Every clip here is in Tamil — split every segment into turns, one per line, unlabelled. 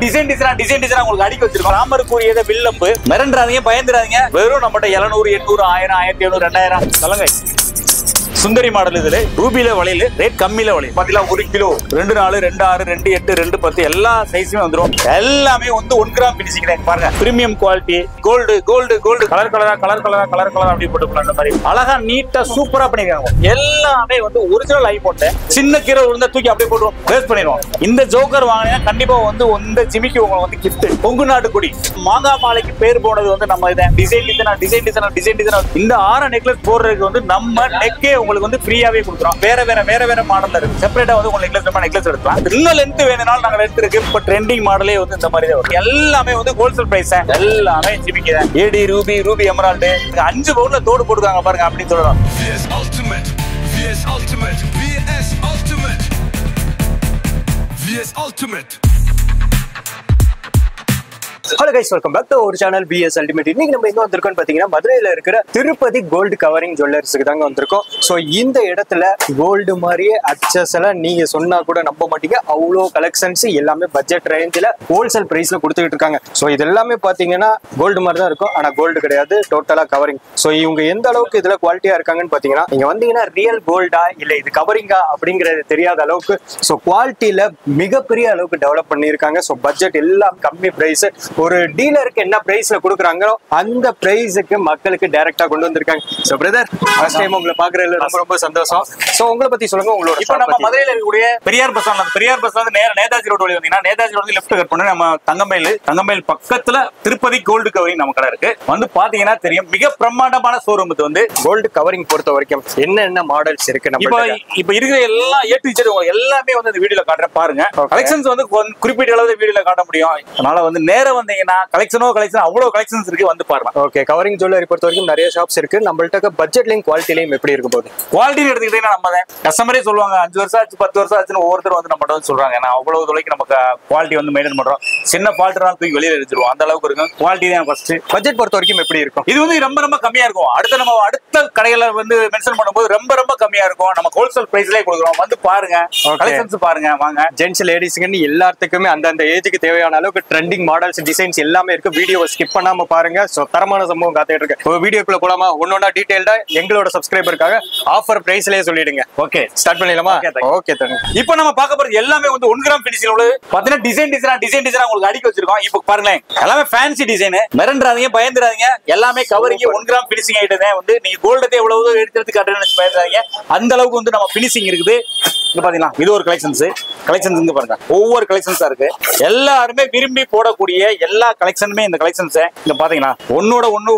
டிசைன் உங்களுக்கு அடிக்க வச்சிருக்கோம். ராமருக்குரியத வில்லம்பு மிரண்டாதீங்க, பயந்துடாதீங்க. வெறும் நம்மகிட்ட 700, 800, 1000, 1700, 2000 சொல்லுங்க. சுந்தரி மாடல் இதுல ரூபில வளையல் ரேட் கம்மியில வளையல் பாத்தீங்களா. 1 கிலோ 2.4, 2.6, 2.8, 2.10 எல்லா சைஸுமே வந்துரும். எல்லாமே வந்து 1 கிராம் பினிஷிங் பாருங்க. பிரீமியம் குவாலிட்டி கோல்டு கலர் கலரா அப்படி போட்டு அந்த மாதிரி அழகா நீட்டா சூப்பரா பண்ணிருக்காங்க. எல்லாமே வந்து ஒரிஜினல் ஐபோன். சின்ன கீரை விழுந்தா தூக்கி அப்படியே போட்டுருவோம், வேஸ்ட் பண்ணிடுவோம். இந்த ஜோக்கர் வாங்கினா கண்டிப்பா வந்து இந்த ஜிமிக்கு உங்களுக்கு வந்து கிஃப்ட். கொங்கு நாட்டு கொடி மாங்காய் மாலைக்கு பேர் போனது வந்து நம்ம இதான் டிசைன். இந்த 6 நெக்லஸ் போடுறதுக்கு வந்து நம்ம நெக்கே உங்களுக்கு வந்து ஃப்ரீயாவே கொடுக்குறோம். வேற மாடல்ல இருக்கு. செப்பரேட்டா வந்து உங்களுக்கு நெக்லஸ் எடுக்கலாம். இன்னும் லென்த் வேணும்னாலும் நாங்க லென்த் இருக்கு. இப்ப ட்ரெண்டிங் மாடலே வந்து இந்த மாதிரி தான் வரும். எல்லாமே வந்து ஹோல்சேல் பிரைஸ். எல்லாமே ஜிமிக்கு தான். ஏடி ரூபி எமரால்டு 5 பவுன்ல தோடு போட்டுருக்காங்க பாருங்க அப்படின்னு சொல்லலாம். VS Ultimate.
Hello guys, welcome back to ஒரு சேனல் VS Ultimate. இன்னைக்கு நம்ம எங்க வந்திருக்கோம்னு பாத்தீங்கன்னா மதுரையில இருக்கிற திருப்பதி கோல்டு கவரிங் ஜுவல்லர்ஸ்க்கு தாங்க வந்திருக்கோம். ஸோ இந்த இடத்துல கோல்டு மாதிரியே அச்சஸ் எல்லாம் நீங்க சொன்னா கூட நம்ப மாட்டீங்க. அவ்வளோ கலெக்ஷன்ஸ் எல்லாமே பட்ஜெட் ரேஞ்சில் ஹோல்சேல் பிரைஸ்ல கொடுத்துக்கிட்டு இருக்காங்க. ஸோ இது எல்லாமே பாத்தீங்கன்னா கோல்டு மாதிரி தான் இருக்கும், ஆனா கோல்டு கிடையாது, டோட்டலா கவரிங். ஸோ இவங்க எந்த அளவுக்கு இதுல குவாலிட்டியா இருக்காங்கன்னு பாத்தீங்கன்னா, நீங்க வந்தீங்கன்னா ரியல் கோல்டா இல்ல இது கவரிங்கா அப்படிங்கிறது தெரியாத அளவுக்கு ஸோ குவாலிட்டியில மிகப்பெரிய அளவுக்கு டெவலப் பண்ணியிருக்காங்க. ஸோ பட்ஜெட் எல்லாம் கம்மி பிரைஸ். ஒரு டீலருக்கு என்ன பிரைஸ்ல கொடுக்குறாங்களோ அந்த பிரைஸுக்கு மக்களுக்கு டைரக்டா கொண்டு வந்திருக்காங்க. சோ பிரதர், ஃபர்ஸ்ட் டைம் உங்களை பாக்குறதுல ரொம்ப சந்தோஷம். சோ உங்களை பத்தி சொல்லுங்க. உங்களோட
இப்ப நம்ம மதுரையில இருக்கக்கூடிய பெரியார் பஸ் ஸ்டாண்ட் நேர நேதாஜி ரோடு வழி வந்தீங்கன்னா நேதாஜி ரோடு லெஃப்ட் கட் பண்ணி நம்ம தங்கமயில் பக்கத்துல திருப்பதி கோல்டு கவரிங் நம்ம கடை இருக்கு. வந்து பாத்தீங்கன்னா தெரியும், மிக பிரம்மாண்டமான ஷோரூம். இது வந்து
கோல்டு கவரிங் பொறுத்த வரைக்கும் என்ன மாடல்ஸ் இருக்கு நம்ம
இப்ப இருக்கிற எல்லா A to Z எல்லாமே வந்து இந்த வீடியோல காட்டுறேன் பாருங்க. கலெக்ஷன்ஸ் வந்து குறிப்பிட்ட அளவு வீடியோல காட்ட முடியும். அதனால வந்து நேர வந்தீங்கன்னா கலெக்ஷன் அவ்வளவு கலெக்ஷன்ஸ் இருக்கு, வந்து பாருங்க.
ஓகே, கவரிங் ஜுவல்லரி பொறுத்த வரைக்கும் நிறைய ஷாப்ஸ் இருக்கு. நம்மள்ட்ட பட்ஜெட்லயும் குவாலிட்டிலயும் எப்படி இருக்கும் போது
குவாலிட்டி எடுத்துக்கிட்டீங்கன்னா நம்ம தான் கஸ்டமரே சொல்லுவாங்க 5 வருஷம் ஆச்சு 10 வருஷம் ஆச்சுன்னு ஒவ்வொருத்தர் வந்து நம்ம வந்து சொல்றாங்க. ஏன்னா அவ்வளவு தொலைக்கு நமக்கு குவாலிட்டி வந்து மெயின்டைன் பண்றோம். சின்ன ஃபால்ட்னாலும் தூக்கி வெளியில எடுத்துருவோம், அந்த அளவுக்கு இருக்கும். குவாலிட்டி தான் ஃபர்ஸ்ட்.
பட்ஜெட் பொறுத்த வரைக்கும் எப்படி இருக்கும்?
இது வந்து ரொம்ப கம்மியா இருக்கும். அடுத்த கடைகளை வந்து மென்ஷன் பண்ணும்போது ரொம்ப கம்மியா இருக்கும். நம்ம ஹோல்சேல் பிரைஸ்லயே கொடுக்குறோம், வந்து பாருங்க, கலெக்ஷன்ஸ் பாருங்க வாங்க.
ஜென்ஸ் லேடிஸ்க்கு எல்லாத்துக்குமே அந்தந்த ஏஜுக்கு தேவையான அளவுக்கு ட்ரெண்டிங் மாடல்ஸ் டிசைன்ஸ் எல்லாமே இருக்கு. வீடியோவை ஸ்கிப் பண்ணாம பாருங்க. சோ தரமான சம்பவம் காத்துட்டு இருக்கு. வீடியோக்குள்ள போலாமா? ஒன்னொன்னா டீடைல்டா எங்களோட சப்ஸ்கிரைபருக்காக ஆஃபர் பிரைஸ்லயே சொல்லிடுங்க. ஓகே, ஸ்டார்ட் பண்ணிடலாமா? ஓகே தங்க.
இப்போ நம்ம பார்க்க போறது எல்லாமே வந்து 1 கிராம் பினிஷிங் உள்ளது. பாத்தீங்கன்னா டிசைன் உங்களுக்கு அடிக்க வச்சிருக்கோம். இப்போ பாருங்களேன், எல்லாமே ஃபேன்சி டிசைன். மிரண்டாதீங்க, பயந்துடாதீங்க. எல்லாமே கவரிங் 1 கிராம் பினிஷிங் ஐட்டம் தான். வந்து நீங்க கோல்டே எவ்வளவு எடுத்து காட்டுறேன்னு பயந்துடாதீங்க. அந்த அளவுக்கு வந்து நம்ம பினிஷிங் இருக்குது. இங்க பாத்தீங்கன்னா இது ஒரு கலெக்ஷன்ஸ் இங்க பாருங்க. ஒவ்வொரு கலெக்ஷன்ஸா இருக்கு. எல்லாருமே விரும்பி போடக்கூடிய எல்லா கலெக்ஷனுமே இந்த கலெக்ஷன்ஸ் இங்க பாத்தீங்கன்னா ஒன்னோட ஒண்ணு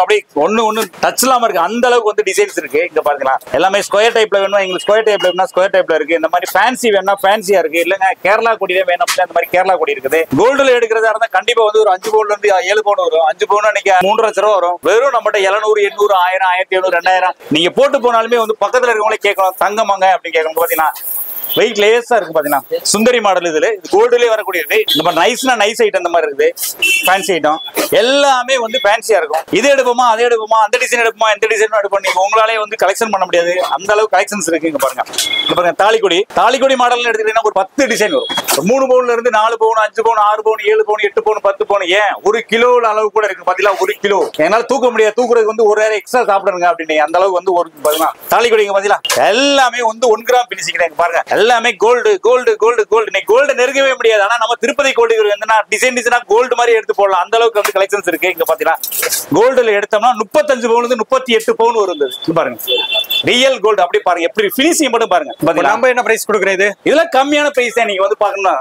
அப்படியே ஒண்ணு டச் இல்லாம இருக்கு. அந்த அளவுக்கு வந்து டிசைன்ஸ் இருக்கு. இங்க பாத்தீங்கன்னா எல்லாமே ஸ்கொயர் டைப்ல வேணும், எங்களுக்கு ஸ்கொயர் டைப்ல வேணும்னா ஸ்கொயர் டைப்ல இருக்கு. இந்த மாதிரி ஃபேன்சி வேணும்னா ஃபேன்சியா இருக்கு. இல்லங்க கேரளா கொடியே வேணும் அப்படின்னா இந்த மாதிரி கேரளா கொடி இருக்குது. கோல்டுல எடுக்கிறதா இருந்தா கண்டிப்பா வந்து ஒரு 5 பவுன்ல இருந்து 7 பவுன் வரும். 5 பவுன் அன்னைக்கு 3 லட்சம் ரூபாய் வரும். வெறும் நம்மகிட்ட 700, 800, 1000, 1700, 2000 நீங்க போட்டு போனாலுமே வந்து பக்கத்துல இருக்கவங்களே கேட்கலாம், தங்கமாங்க அப்படின்னு கேட்கணும். பாத்தீங்கன்னா வெயிட் லேஸா இருக்கு. பாத்தீங்கன்னா சுந்தரி மாடல் இதுல கோல்டுலயே வரக்கூடியது. நம்ம நைஸ் ஐட்டம் இந்த மாதிரி இருக்குது. ஃபேன்சி ஐட்டம் எல்லாமே வந்து ஃபேன்சியா இருக்கும். இது எடுப்போமா அதை எடுப்போமா, அந்த டிசைன் எடுப்போமா இந்த டிசைன் எடுப்போம். நீங்க உங்களாலே வந்து கலெக்ஷன் பண்ண முடியாது, அந்த அளவுக்கு கலெக்ஷன்ஸ் இருக்கு. இங்க பாருங்க, இங்க பாருங்க தாலிக்கொடி மாடல் எடுத்துக்கிட்டீங்கன்னா ஒரு 10 டிசைன் வரும். 3 பவுன்ல இருந்து 4 பவுன், 5 பவுன், 6 பவுன், 7 பவுன், 8 பவுன், 10 பவுன், ஏன் 1 கிலோ அளவு கூட இருக்கு. பாத்தீங்களா, 1 கிலோ என்னால தூக்க முடியாது. தூக்குறதுக்கு வந்து ஒரு நேரம் எக்ஸ்ட்ரா சாப்பிடுங்க அப்படின்னு அந்த அளவுக்கு வந்து ஒரு பாத்தீங்கன்னா தாலிக்கொடி பாத்தீங்களா எல்லாமே வந்து 1 கிராம் பினிஷிங் தான். பாருங்க எல்லாமே கோல்டு. கோல்டு நெருங்கவே முடியாது. ஆனா நம்ம திருப்பதி கோல்டு டிசைனா கோல்டு மாதிரி எடுத்து போடலாம், அந்த அளவுக்கு வந்து கலெக்ஷன்ஸ் இருக்கு. இங்க பாத்தீங்கன்னா கோல்டுல எடுத்தோம்னா 35 பவுன்ல இருந்து 38 பவுன் வரும். பாருங்க ரியல் கோல்டு. அப்படி பாருங்க எப்படி பினிஷிங் மட்டும் பாருங்க.
நம்ம என்ன பிரைஸ் கொடுக்குறது?
இதுல கம்மியான பிரைஸ் தான். நீங்க வந்து பாக்கணும்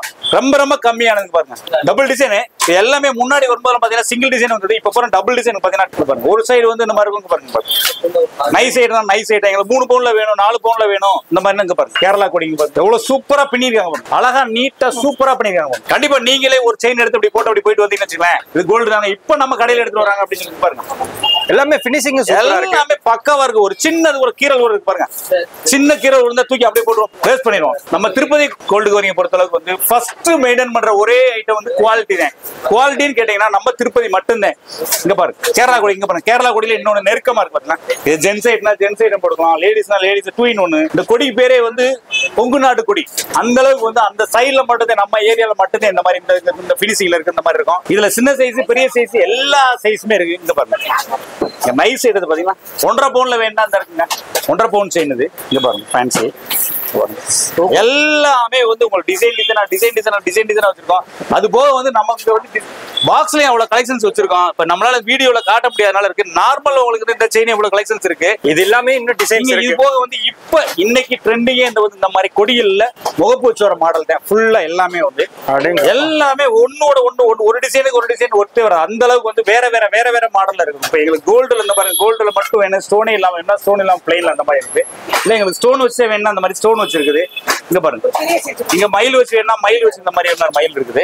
ரொம்ப கம்மியானது. பாருங்க டபுள் டிசைன் எல்லாமே முன்னாடி வரும்போது பாத்தீங்கன்னா சிங்கிள் டிசைன் வந்தது. இப்ப பாருங்க டபுள் டிசைன் பாத்தீங்கன்னா பாருங்க ஒரு சைடு வந்து இந்த மாதிரி இருக்கும். பாருங்க நைஸ் ஐட்டம் எங்களுக்கு 3 பவுன்ல வேணும், 4 பவுன்ல வேணும். இந்த மாதிரி பாருங்க கேரளா கொடி எவ்வளவு சூப்பரா பண்ணிருக்காங்க. அழகா நீட்டா சூப்பரா பண்ணிருக்காங்க. கண்டிப்பா நீங்களே ஒரு செயின் எடுத்து அப்படி போட்டு அப்படி போயிட்டு வந்தீங்கன்னு வச்சுக்கலாம். இது கோல்டு தாங்க. இப்ப நம்ம கடையில எடுத்துட்டு வராங்க அப்படின்னு சொல்லி பாருங்க.
எல்லாமே ஃபினிஷிங்
எல்லாமே பக்காவா இருக்கு. ஒரு சின்னது ஒரு கீரல் ஒரு பாருங்க, சின்ன கீரல் இருந்தா தூக்கி அப்படியே போடுவோம், வேஸ்ட் பண்ணிடுவோம். நம்ம திருப்பதி கோல்டு கவரிங் பொறுத்த அளவுக்கு வந்து ஃபர்ஸ்ட் மெயின்டைன் பண்ற ஒரே ஐட்டம் வந்து குவாலிட்டி தான். குவாலிட்டின்னு கேட்டீங்கன்னா நம்ம திருப்பதி மட்டும்தான். இங்க பாருங்க கேரளா கொடி, இங்க பாருங்க கேரளா கொடியில இன்னொன்னு நெருக்கமா இருக்கு பாத்தீங்கன்னா. இது ஜென்ஸ் ஐட்னா ஜென்ஸ் ஐட்டம் போடுக்கலாம், லேடிஸ்னா லேடிஸ் 2 in 1. இந்த கொடி பேரே வந்து கொங்கு நாட்டு கொடி. அந்த அளவுக்கு வந்து அந்த சைடுல மட்டும் நம்ம ஏரியால மட்டும் இந்த மாதிரி இந்த பினிஷிங்ல இருக்கு. இந்த மாதிரி இருக்கும். இதுல சின்ன சைஸ் பெரிய சைஸ் எல்லா சைஸுமே இருக்கு. இங்க பாருங்க நைஸ் எடுத்து பாத்தீங்கன்னா 1.5 பவுன்ல வேணா இருக்குங்க. 1.5 பவுன் செயின் இது. இங்க பாருங்க ஃபேன்சி எல்லாமே வந்து உங்களுக்கு டிசைனா வச்சிருக்கோம். அது போக வந்து நமக்கு வந்து பாக்ஸ்லயும் அவ்வளவு கலெக்ஷன்ஸ் வச்சிருக்கோம். இப்ப நம்மளால வீடியோல காட்ட முடியாதனால இருக்கு. நார்மல் உங்களுக்கு இந்த செயின் எவ்வளவு கலெக்ஷன்ஸ் இருக்கு. இது எல்லாமே இன்னும் டிசைன். இது போக வந்து இப்ப இன்னைக்கு ட்ரெண்டிங்கே இந்த மாதிரி கொடிகள்ல முகப்பு வச்சு வர மாடல் தான் ஃபுல்லா. எல்லாமே வந்து எல்லாமே ஒன்னோட ஒண்ணு ஒரு டிசைனுக்கு ஒரு டிசைன் ஒட்டு வர அந்த அளவுக்கு வந்து வேற வேற மாடல்ல இருக்கு. இப்ப எங்களுக்கு கோல்டுல இந்த பாருங்க, கோல்டுல மட்டும் வேணும், ஸ்டோனே இல்லாம வேணும், ஸ்டோன் இல்லாம பிளைன்ல அந்த மாதிரி இருக்கு. இல்ல எங்களுக்கு ஸ்டோன் வச்சே வேணும், அந்த மாதிரி ஸ்டோன் வச்சிருக்குது. இங்க பாருங்க இங்க மயில் வச்சு வேணா மயில் வச்சு இந்த மாதிரி மயில் இருக்குது.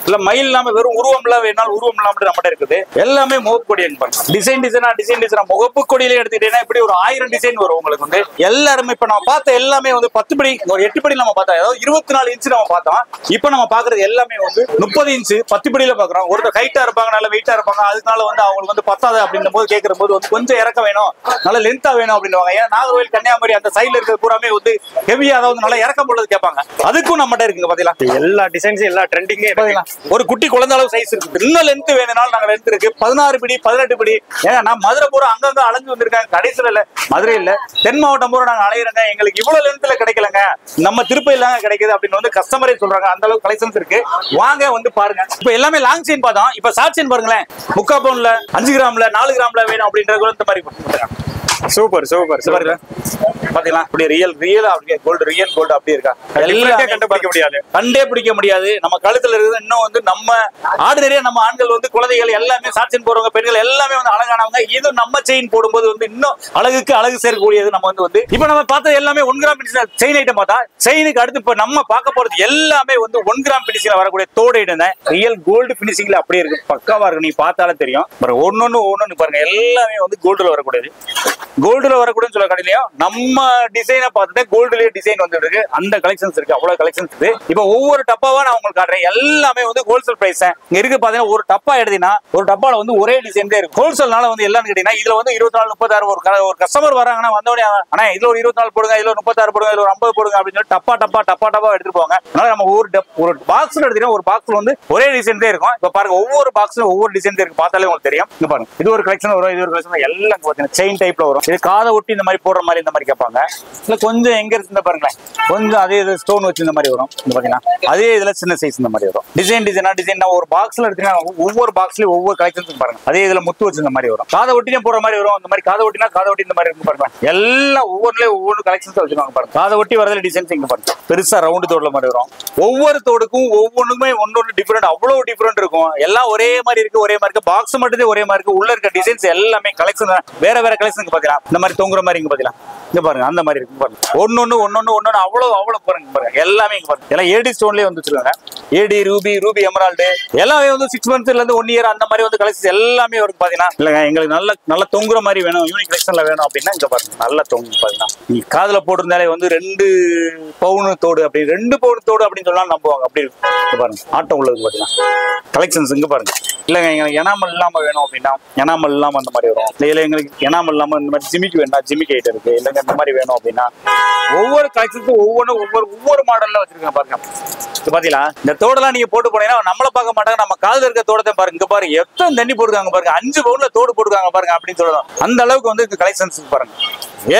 இல்ல மயில் இல்லாம வெறும் உருவம் எல்லாம் வேணாலும் உருவம் இல்லாம நம்மகிட்ட இருக்குது. எல்லாமே முகப்பு கொடி பாருங்க. டிசைனா முகப்பு கொடியில எடுத்துக்கிட்டீங்கன்னா இப்படி ஒரு 1000 டிசைன் வரும் உங்களுக்கு வந்து. எல்லாருமே இப்ப நம்ம பார்த்த எல்லாமே வந்து 10 படி ஒரு 8 படி நம்ம பார்த்தோம், அதாவது 24 இன்ச் நம்ம பார்த்தோம். இப்ப நம்ம பாக்குறது எல்லாமே வந்து 30 இன்ச் 10 படியில பாக்குறோம். ஒருத்தர் ஹைட்டா இருப்பாங்க, நல்ல வெயிட்டா இருப்பாங்க, அதனால வந்து அவங்களுக்கு வந்து பத்தாது அப்படின்ற போது கேட்கிற போது வந்து கொஞ்சம் இறக்க வேணும், நல்ல லென்த்தா வேணும் அப்படின்னு. ஏன்னா நாகர்கோவில் கன்னியாகுமரி அந்த சைடுல இருக்கிறது பூராமே வந்து ஹெவியா, அதாவது நல்லா இறக்கம் உள்ளது கேட்பாங்க. அதுக்கும் நம்மகிட்ட இருக்குங்க பாத்தீங்களா. எல்லா டிசைன்ஸ் எல்லா ட்ரெண்டிங்கே பாத்தீங்களா. ஒரு குட்டி குழந்தை அளவு சைஸ் இருக்கு. இன்னும் லென்த் வேணும்னாலும் நாங்க லென்த் இருக்கு. 16 படி 18 படி. ஏன்னா நான் மதுரை பூரா அங்கங்க அலைஞ்சு வந்திருக்காங்க. கடைசியில இல்ல மதுரை இல்ல தென் மாவட்டம் பூரா நாங்க அலையிறோங்க. எங்களுக்கு இவ்வளவு லென்த்ல கிடைக்கலங்க, நம்ம திருப்பதியில கிடைக்குது அப்படின்னு வந்து கஸ்டமரே சொல்றாங்க. அந்த அளவுக்கு கலெக்ஷன்ஸ் இருக்கு. வாங்க வந்து பாருங்க. இப்ப எல்லாமே லாங் செயின் பார்த்தோம். இப்ப ஷார்ட் செயின் பாருங்களேன். 3/4 பவுன்ல 5 கிராம்ல 4 கிராம்ல வேணும் அப்படின்றது இந்த மாதிரி சூப்பர் பாத்தீங்களா. அப்படி ரியல் அப்படியே கோல்டு, ரியல் கோல்டு அப்படி இருக்கா. கண்டே பிடிக்க முடியாது. நம்ம கழுத்துல இருக்குது. இன்னும் வந்து நம்ம ஆர்டினரியா நம்ம ஆண்கள் வந்து குழந்தைகள் எல்லாமே ஷார்ட் செயின் போடுறவங்க, பெண்கள் எல்லாமே வந்து அழகானவங்க. இது நம்ம செயின் போடும்போது வந்து இன்னும் அழகுக்கு அழகு சேர்க்கக்கூடியது. நம்ம வந்து இப்ப நம்ம பார்த்தது எல்லாமே 1 கிராம் செயின் ஐட்டம் பார்த்தா, செயினுக்கு அடுத்து இப்ப நம்ம பார்க்க போறது எல்லாமே வந்து 1 கிராம் பினிஷிங்ல வரக்கூடிய தோடு ஐட்டம் தான். ரியல் கோல்டு பினிஷிங்ல அப்படியே இருக்கு. பக்காவா இருக்கு. நீ பார்த்தாலே தெரியும். ஒன்னொன்னு பாருங்க. எல்லாமே வந்து கோல்டுல வரக்கூடியது. கோல்டுல வரக்கூடாதுன்னு சொல்ல கடையிலயும் நம்ம டிசைனை பார்த்துட்டு கோல்டுலயே டிசைன் வந்து இருக்கு. அந்த கலெக்ஷன்ஸ் இருக்கு. அவ்வளவு கலெக்ஷன்ஸ் இருக்கு. இப்ப ஒவ்வொரு டப்பாவா நான் உங்களுக்கு காட்டுறேன். எல்லாமே வந்து ஹோல்சேல் பிரைஸ். இங்க இருக்கு பாத்தீங்கன்னா ஒரு டப்பா எடுத்தீங்கன்னா ஒரு டப்பால வந்து ஒரே டிசைன் தான் இருக்கு. ஹோல்சேல்னால வந்து எல்லாம் கேட்டீங்கன்னா இதுல வந்து 24 36 ஒரு கஸ்டமர் வராங்கன்னா வந்தோடனே ஆனா இதுல ஒரு 24 போடுங்க, இதுல 36 போடுங்க, இதுல ஒரு 50 போடுங்க அப்படின்னு சொல்லி டப்பா எடுத்துட்டு போவாங்க. அதனால நம்ம ஒரு பாக்ஸ்ல எடுத்தீங்கன்னா ஒரு பாக்ஸ்ல வந்து ஒரே டிசைன் தான் இருக்கும். இப்ப பாருங்க ஒவ்வொரு பாக்ஸ்ல ஒவ்வொரு டிசைன் தான் இருக்கு. பார்த்தாலே உங்களுக்கு தெரியும். இங்க பாருங்க இது ஒரு கலெக்ஷன் வரும், இது ஒரு கலெக்ஷன் எல்லாம் பாத்தீங்கன்னா செயின் டைப்ல வரும். இது காதை ஒட்டி இந்த மாதிரி போடுற மாதிரி இந்த மாதிரி கேட்பாங்க. இல்ல கொஞ்சம் எங்க இருந்து பாருங்களேன், கொஞ்சம் அதே இது ஸ்டோன் வச்சு இந்த மாதிரி வரும். பாத்தீங்கன்னா அதே இதுல சின்ன சைஸ் இந்த மாதிரி வரும். டிசைன் ஒரு பாக்ஸ்ல எடுத்தீங்கன்னா ஒவ்வொரு பாக்ஸ்லயும் ஒவ்வொரு கலெக்ஷன்ஸ் பாருங்க. அதே இதுல முத்து வச்சு இந்த மாதிரி வரும். காதை ஒட்டினே போற மாதிரி வரும். இந்த மாதிரி காதை ஒட்டினா காதை ஒட்டி இந்த மாதிரி இருக்கும் பாருங்க. எல்லாம் ஒவ்வொன்றுலயும் ஒவ்வொரு கலெக்ஷன்ஸ் வச்சிருக்காங்க பாருங்க. காதை ஒட்டி வரதுல டிசைன்ஸ் இங்க பாருங்க. பெருசா ரவுண்டு தோடுல மாதிரி வரும். ஒவ்வொரு தோடுக்கும் ஒவ்வொன்றுமே ஒன்னொன்னு டிஃபரெண்ட், அவ்வளவு டிஃபரெண்ட் இருக்கும். எல்லாம் ஒரே மாதிரி இருக்கு, ஒரே மாதிரி இருக்கு. பாக்ஸ் மட்டும் ஒரே மாதிரி இருக்கு. உள்ள இருக்க டிசைன்ஸ் எல்லாமே கலெக்ஷன் வேற கலெக்ஷன் பாத்தீங்களா. இந்த மாதிரி தொங்குற மாதிரி இங்க பாத்தீங்களா. இங்க பாருங்க அந்த மாதிரி இருக்கு பாருங்க. ஒன்னொன்னு அவ்வளவு பாருங்க. எல்லாமே இங்க பாருங்க. எல்லாம் ஏடி ஸ்டோன்லயே வந்து வச்சிருக்காங்க. ஏடி ரூபி எமரால்டு எல்லாமே வந்து 6 monthsல இருந்து 1 year அந்த மாதிரி வந்து கலெக்ஷன் எல்லாமே வரும் பாத்தீங்கன்னா. இல்லங்க எங்களுக்கு நல்ல தொங்குற மாதிரி வேணும், யூனிக் கலெக்ஷன்ல வேணும் அப்படின்னா இங்க பாருங்க நல்ல தொங்கு பாத்தீங்கன்னா. நீ காதுல போட்டிருந்தாலே வந்து 2 பவுன் தோடு அப்படி 2 பவுன் தோடு அப்படின்னு சொன்னாலும் நம்புவாங்க. அப்படி இருக்கு பாருங்க. ஆட்டம் உள்ளது பாத்தீங்கன்னா கலெக்ஷன்ஸ் இங்க பாருங்க. இல்லங்க எங்களுக்கு எனாமல் இல்லாம வேணும் அப்படின்னா எனாமல் இல்லாம அந்த மாதிரி வரும். இல்ல எங்களுக்கு எனாமல் இல்லாம இந்த மாதிரி ஜிமிக்கு வேண்டாம், ஜிமிக்கு ஐட்டம் இருக்கு. இல்லங்க இந்த மாதிரி வேணும் அப்படின்னா ஒவ்வொரு கலெக்ஷனுக்கும் ஒவ்வொரு மாடல்ல வச்சிருக்கேன் பாருங்க. பாத்தீங்களா இந்த தோடெல்லாம் நீங்க போட்டு போனீங்கன்னா நம்மள பார்க்க மாட்டாங்க. நம்ம காதுல இருக்க தோடத்தை பாருங்க. இங்க பாருங்க எத்தனை தண்ணி போட்டுருக்காங்க பாருங்க. 5 பவுன்ல தோடு போட்டுருக்காங்க பாருங்க அப்படின்னு சொல்லலாம். அந்த அளவுக்கு வந்து கலெக்ஷன்ஸ் பாருங்க.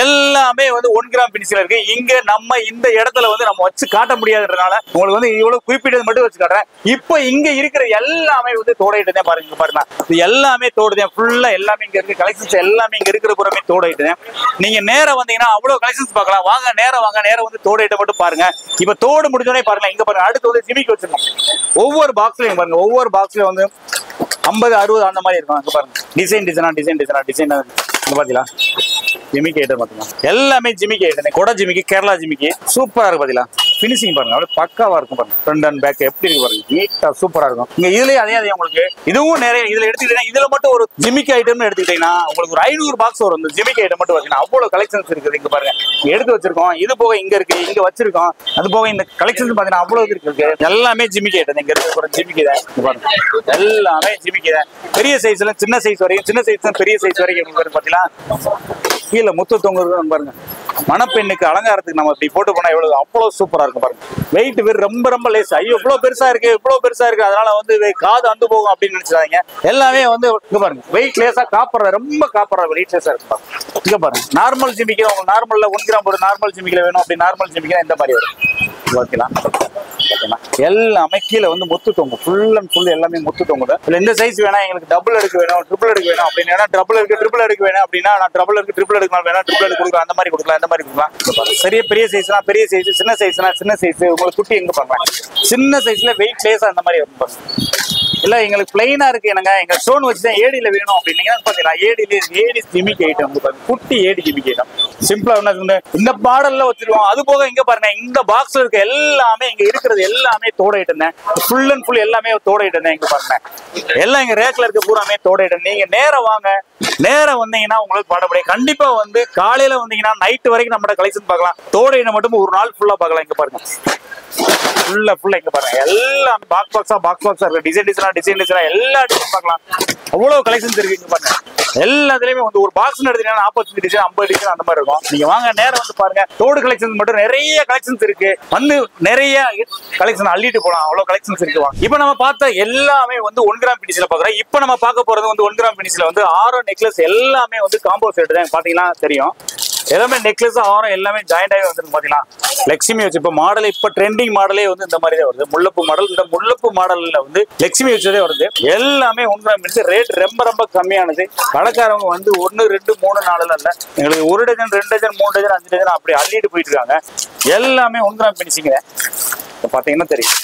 எல்லாமே வந்து 1 கிராம் பினிஷிங்ல இருக்கு. இங்க நம்ம இந்த இடத்துல வந்து நம்ம வச்சு காட்ட முடியாதுன்றனால உங்களுக்கு வந்து இவ்வளவு குறிப்பிட்டது மட்டும் வச்சு காட்டுறேன். இப்போ இங்க இருக்கிற எல்லாமே வந்து தோடைட்டு தான் பாருங்க. பாருங்க இது எல்லாமே தோடுதான் ஃபுல்லா. எல்லாமே இங்க இருக்கு. கலெக்ஷன்ஸ் எல்லாமே இங்க இருக்கிற புறமே தோடைட்டு தான். நீங்க நேரம் வந்தீங்கன்னா அவ்வளவு கலெக்ஷன்ஸ் பார்க்கலாம். வாங்க நேரம் வந்து தோடைட்டு மட்டும் பாருங்க. இப்ப தோடு முடிஞ்சோடனே பாருங்க. இங்க பாருங்க அடுத்து வந்து ஜிமிக்கு வச்சிருக்கோம். ஒவ்வொரு பாக்ஸ்லயும் பாருங்க. ஒவ்வொரு பாக்ஸ்லயும் வந்து 50 60 அந்த மாதிரி இருக்கும். அங்க பாருங்க டிசைன் பாத்தீங்களா. ஜிமிக்கி ஐட்டம் பாத்தீங்களா. எல்லாமே ஜிமிக்கி ஐட்டம். கொடை ஜிமிக்கி, கேரளா ஜிமிக்கி சூப்பரா இருக்கு பாத்தீங்களா. ஃபினிஷிங் பாருங்க அப்படியே பக்காவா இருக்கும் பாருங்க. ஃப்ரண்ட் அண்ட் பேக் எப்படி இருக்கு பாருங்க, நீட்டா சூப்பரா இருக்கும். இங்க இதுலயே அதே உங்களுக்கு இதுவும் நிறைய இதுல எடுத்துக்கிட்டீங்கன்னா இதுல மட்டும் ஒரு ஜிமிக்கி ஐட்டம்னு எடுத்துக்கிட்டீங்கன்னா உங்களுக்கு ஒரு 500 பாக்ஸ் வரும். இந்த ஜிமிக்கி ஐட்டம் மட்டும் பாத்தீங்கன்னா அவ்வளவு கலெக்ஷன்ஸ் இருக்குது. இங்க பாருங்க எடுத்து வச்சிருக்கோம். இது போக இங்க இருக்கு, இங்க வச்சிருக்கோம். அது போக இந்த கலெக்ஷன்ஸ் பாத்தீங்கன்னா அவ்வளவு இருக்கு. எல்லாமே ஜிமிக்கி ஐட்டம். இங்க இருக்கிற ஜிமிக்கி தான் பாருங்க, எல்லாமே ஜிமிக்கி தான். பெரிய சைஸ்ல சின்ன சைஸ் வரைக்கும், சின்ன சைஸ் பெரிய சைஸ் வரைக்கும் பாத்தீங்கன்னா கீழே முத்து தொங்குறது பாருங்க. மணப்பெண்ணுக்கு அலங்காரத்துக்கு நம்ம இப்படி போட்டு போனா எவ்வளவு அவ்வளவு சூப்பரா இருக்கும் பாருங்க. வெயிட் ரொம்ப ரொம்ப லேஸ். ஐயோ இவ்வளவு பெருசா இருக்கு, இவ்வளவு பெருசா இருக்கு, அதனால வந்து காது அந்து போகும் அப்படின்னு நினைச்சாங்க. எல்லாமே வந்து இங்க பாருங்க வெயிட் லேஸா காப்பற, ரொம்ப காப்பற வெயிட் லேஸா இருக்கு. இங்க பாருங்க நார்மல் ஜிமிக்கி உங்களுக்கு நார்மல்ல 1 கிராம் ஒரு நார்மல் ஜிமிக்கில வேணும் அப்படி நார்மல் ஜிமிக்கில இந்த மாதிரி வரும். ஓகேலாம் எல்லாமே கீழே வந்து முத்து தொங்கும். ஃபுல் அண்ட் ஃபுல் எல்லாமே முத்து தொங்குது. இல்ல இந்த சைஸ் வேணா எங்களுக்கு டபுள் எடுக்க வேணும், ட்ரிபிள் எடுக்க வேணும் அப்படின்னா டபுள் இருக்கு, ட்ரிபிள் எடுக்க வேணும் அப்படின்னா நான் டபுள் இருக்கு, ட்ரிபிள் எடுக்கலாம் வேணா ட்ரிபிள் எடுக்க கொடுக்கலாம். அந்த மாதிரி கொடுக்கலாம், இந்த மாதிரி கொடுக்கலாம். சரிய பெரிய சைஸ்னா பெரிய சைஸ், சின்ன சைஸ்னா சின்ன சைஸ். உங்களுக்கு குட்டி எங்க பண்ணலாம் சின்ன சைஸ்ல வெயிட் லேஸா அந்த மாதிரி வரும். இல்ல எங்களுக்கு பிளைனா இருக்கு எனக்கு எங்க ஸ்டோன் வச்சுதான் ஏடியில வேணும் அப்படின்னீங்கன்னா பாத்தீங்களா ஏடி ஜிமிக்கி ஐட்டம் குட்டி ஏடி ஜிமிக்கி ஐட்டம் சிம்பிளா என்ன இந்த மாடல்ல வச்சிருக்கோம். அது போக இங்க பாருங்க இந்த பாக்ஸ்ல இருக்க எல்லாமே இங்க இருக்கிறது எல்லாமே தோட ஐட்டம் தான். ஃபுல் அண்ட் ஃபுல் எல்லாமே தோட ஐட்டம் தான். இங்க பாருங்க எல்லாம் இங்க ரேக்ல இருக்க பூராமே தோட ஐட்டம். நீங்க நேரம் வாங்க, நேரம் வந்தீங்கன்னா உங்களுக்கு பாடப்படியே கண்டிப்பா வந்து காலையில வந்தீங்கன்னா நைட் வரைக்கும் நம்ம கலெக்ஷன் பார்க்கலாம். தோட ஐட்டம் மட்டும் ஒரு நாள் ஃபுல்லா பார்க்கலாம். இங்க பாருங்க ஃபுல்லா இங்க பாருங்க எல்லாம் பாக்ஸ் பாக்ஸா இருக்கு. டிசைன் டிசைனா எல்லா டிசைன் பார்க்கலாம். அவ்வளவு கலெக்ஷன்ஸ் இருக்கு. இங்க பாருங்க எல்லாத்துலயுமே வந்து ஒரு பாக்ஸ் எடுத்தீங்கன்னா 45 டிசைன் 50 டிசைன் அந்த மாதிரி இருக்கும். நீங்க வாங்க நேரம் வந்து பாருங்க. தோடு கலெக்ஷன் மட்டும் நிறைய கலெக்ஷன்ஸ் இருக்கு. வந்து நிறைய கலெக்ஷன் அள்ளிட்டு போலாம். அவ்வளவு கலெக்ஷன்ஸ் இருக்கு. இப்ப நம்ம பார்த்த எல்லாமே வந்து 1 கிராம் பினிஷ்ல பாக்குறோம். இப்ப நம்ம பார்க்க போறது வந்து 1 கிராம் பினிஷ்ல வந்து ஆரம் நெக்லஸ் எல்லாமே வந்து காம்போ செட் தான். பாத்தீங்கன்னா தெரியும் எல்லாமே நெக்லஸ் ஆரம் எல்லாமே ஜாயிண்ட் ஆகி வந்து பாத்தீங்கன்னா லட்சுமி வச்சு இப்ப மாடல் இப்ப ட்ரெண்டிங் மாடலே வந்து இந்த மாதிரி தான் வருது. முள்ளப்பு மாடல். இந்த முள்ளப்பு மாடல்ல வந்து லட்சுமி வச்சதே வருது. எல்லாமே 1 கிராம் பினிஷ் ரேட் ரொம்ப ரொம்ப கம்மியானது. கடைக்காரங்க வந்து 1 2 3 4 இல்ல எங்களுக்கு 1 டஜன் 2 டஜன் 3 டஜன் 5 டஜன் அப்படி அள்ளிட்டு போயிட்டு இருக்காங்க. எல்லாமே 1 கிராம் பினிஷிங்க பாத்தீங்கன்னா தெரியும்.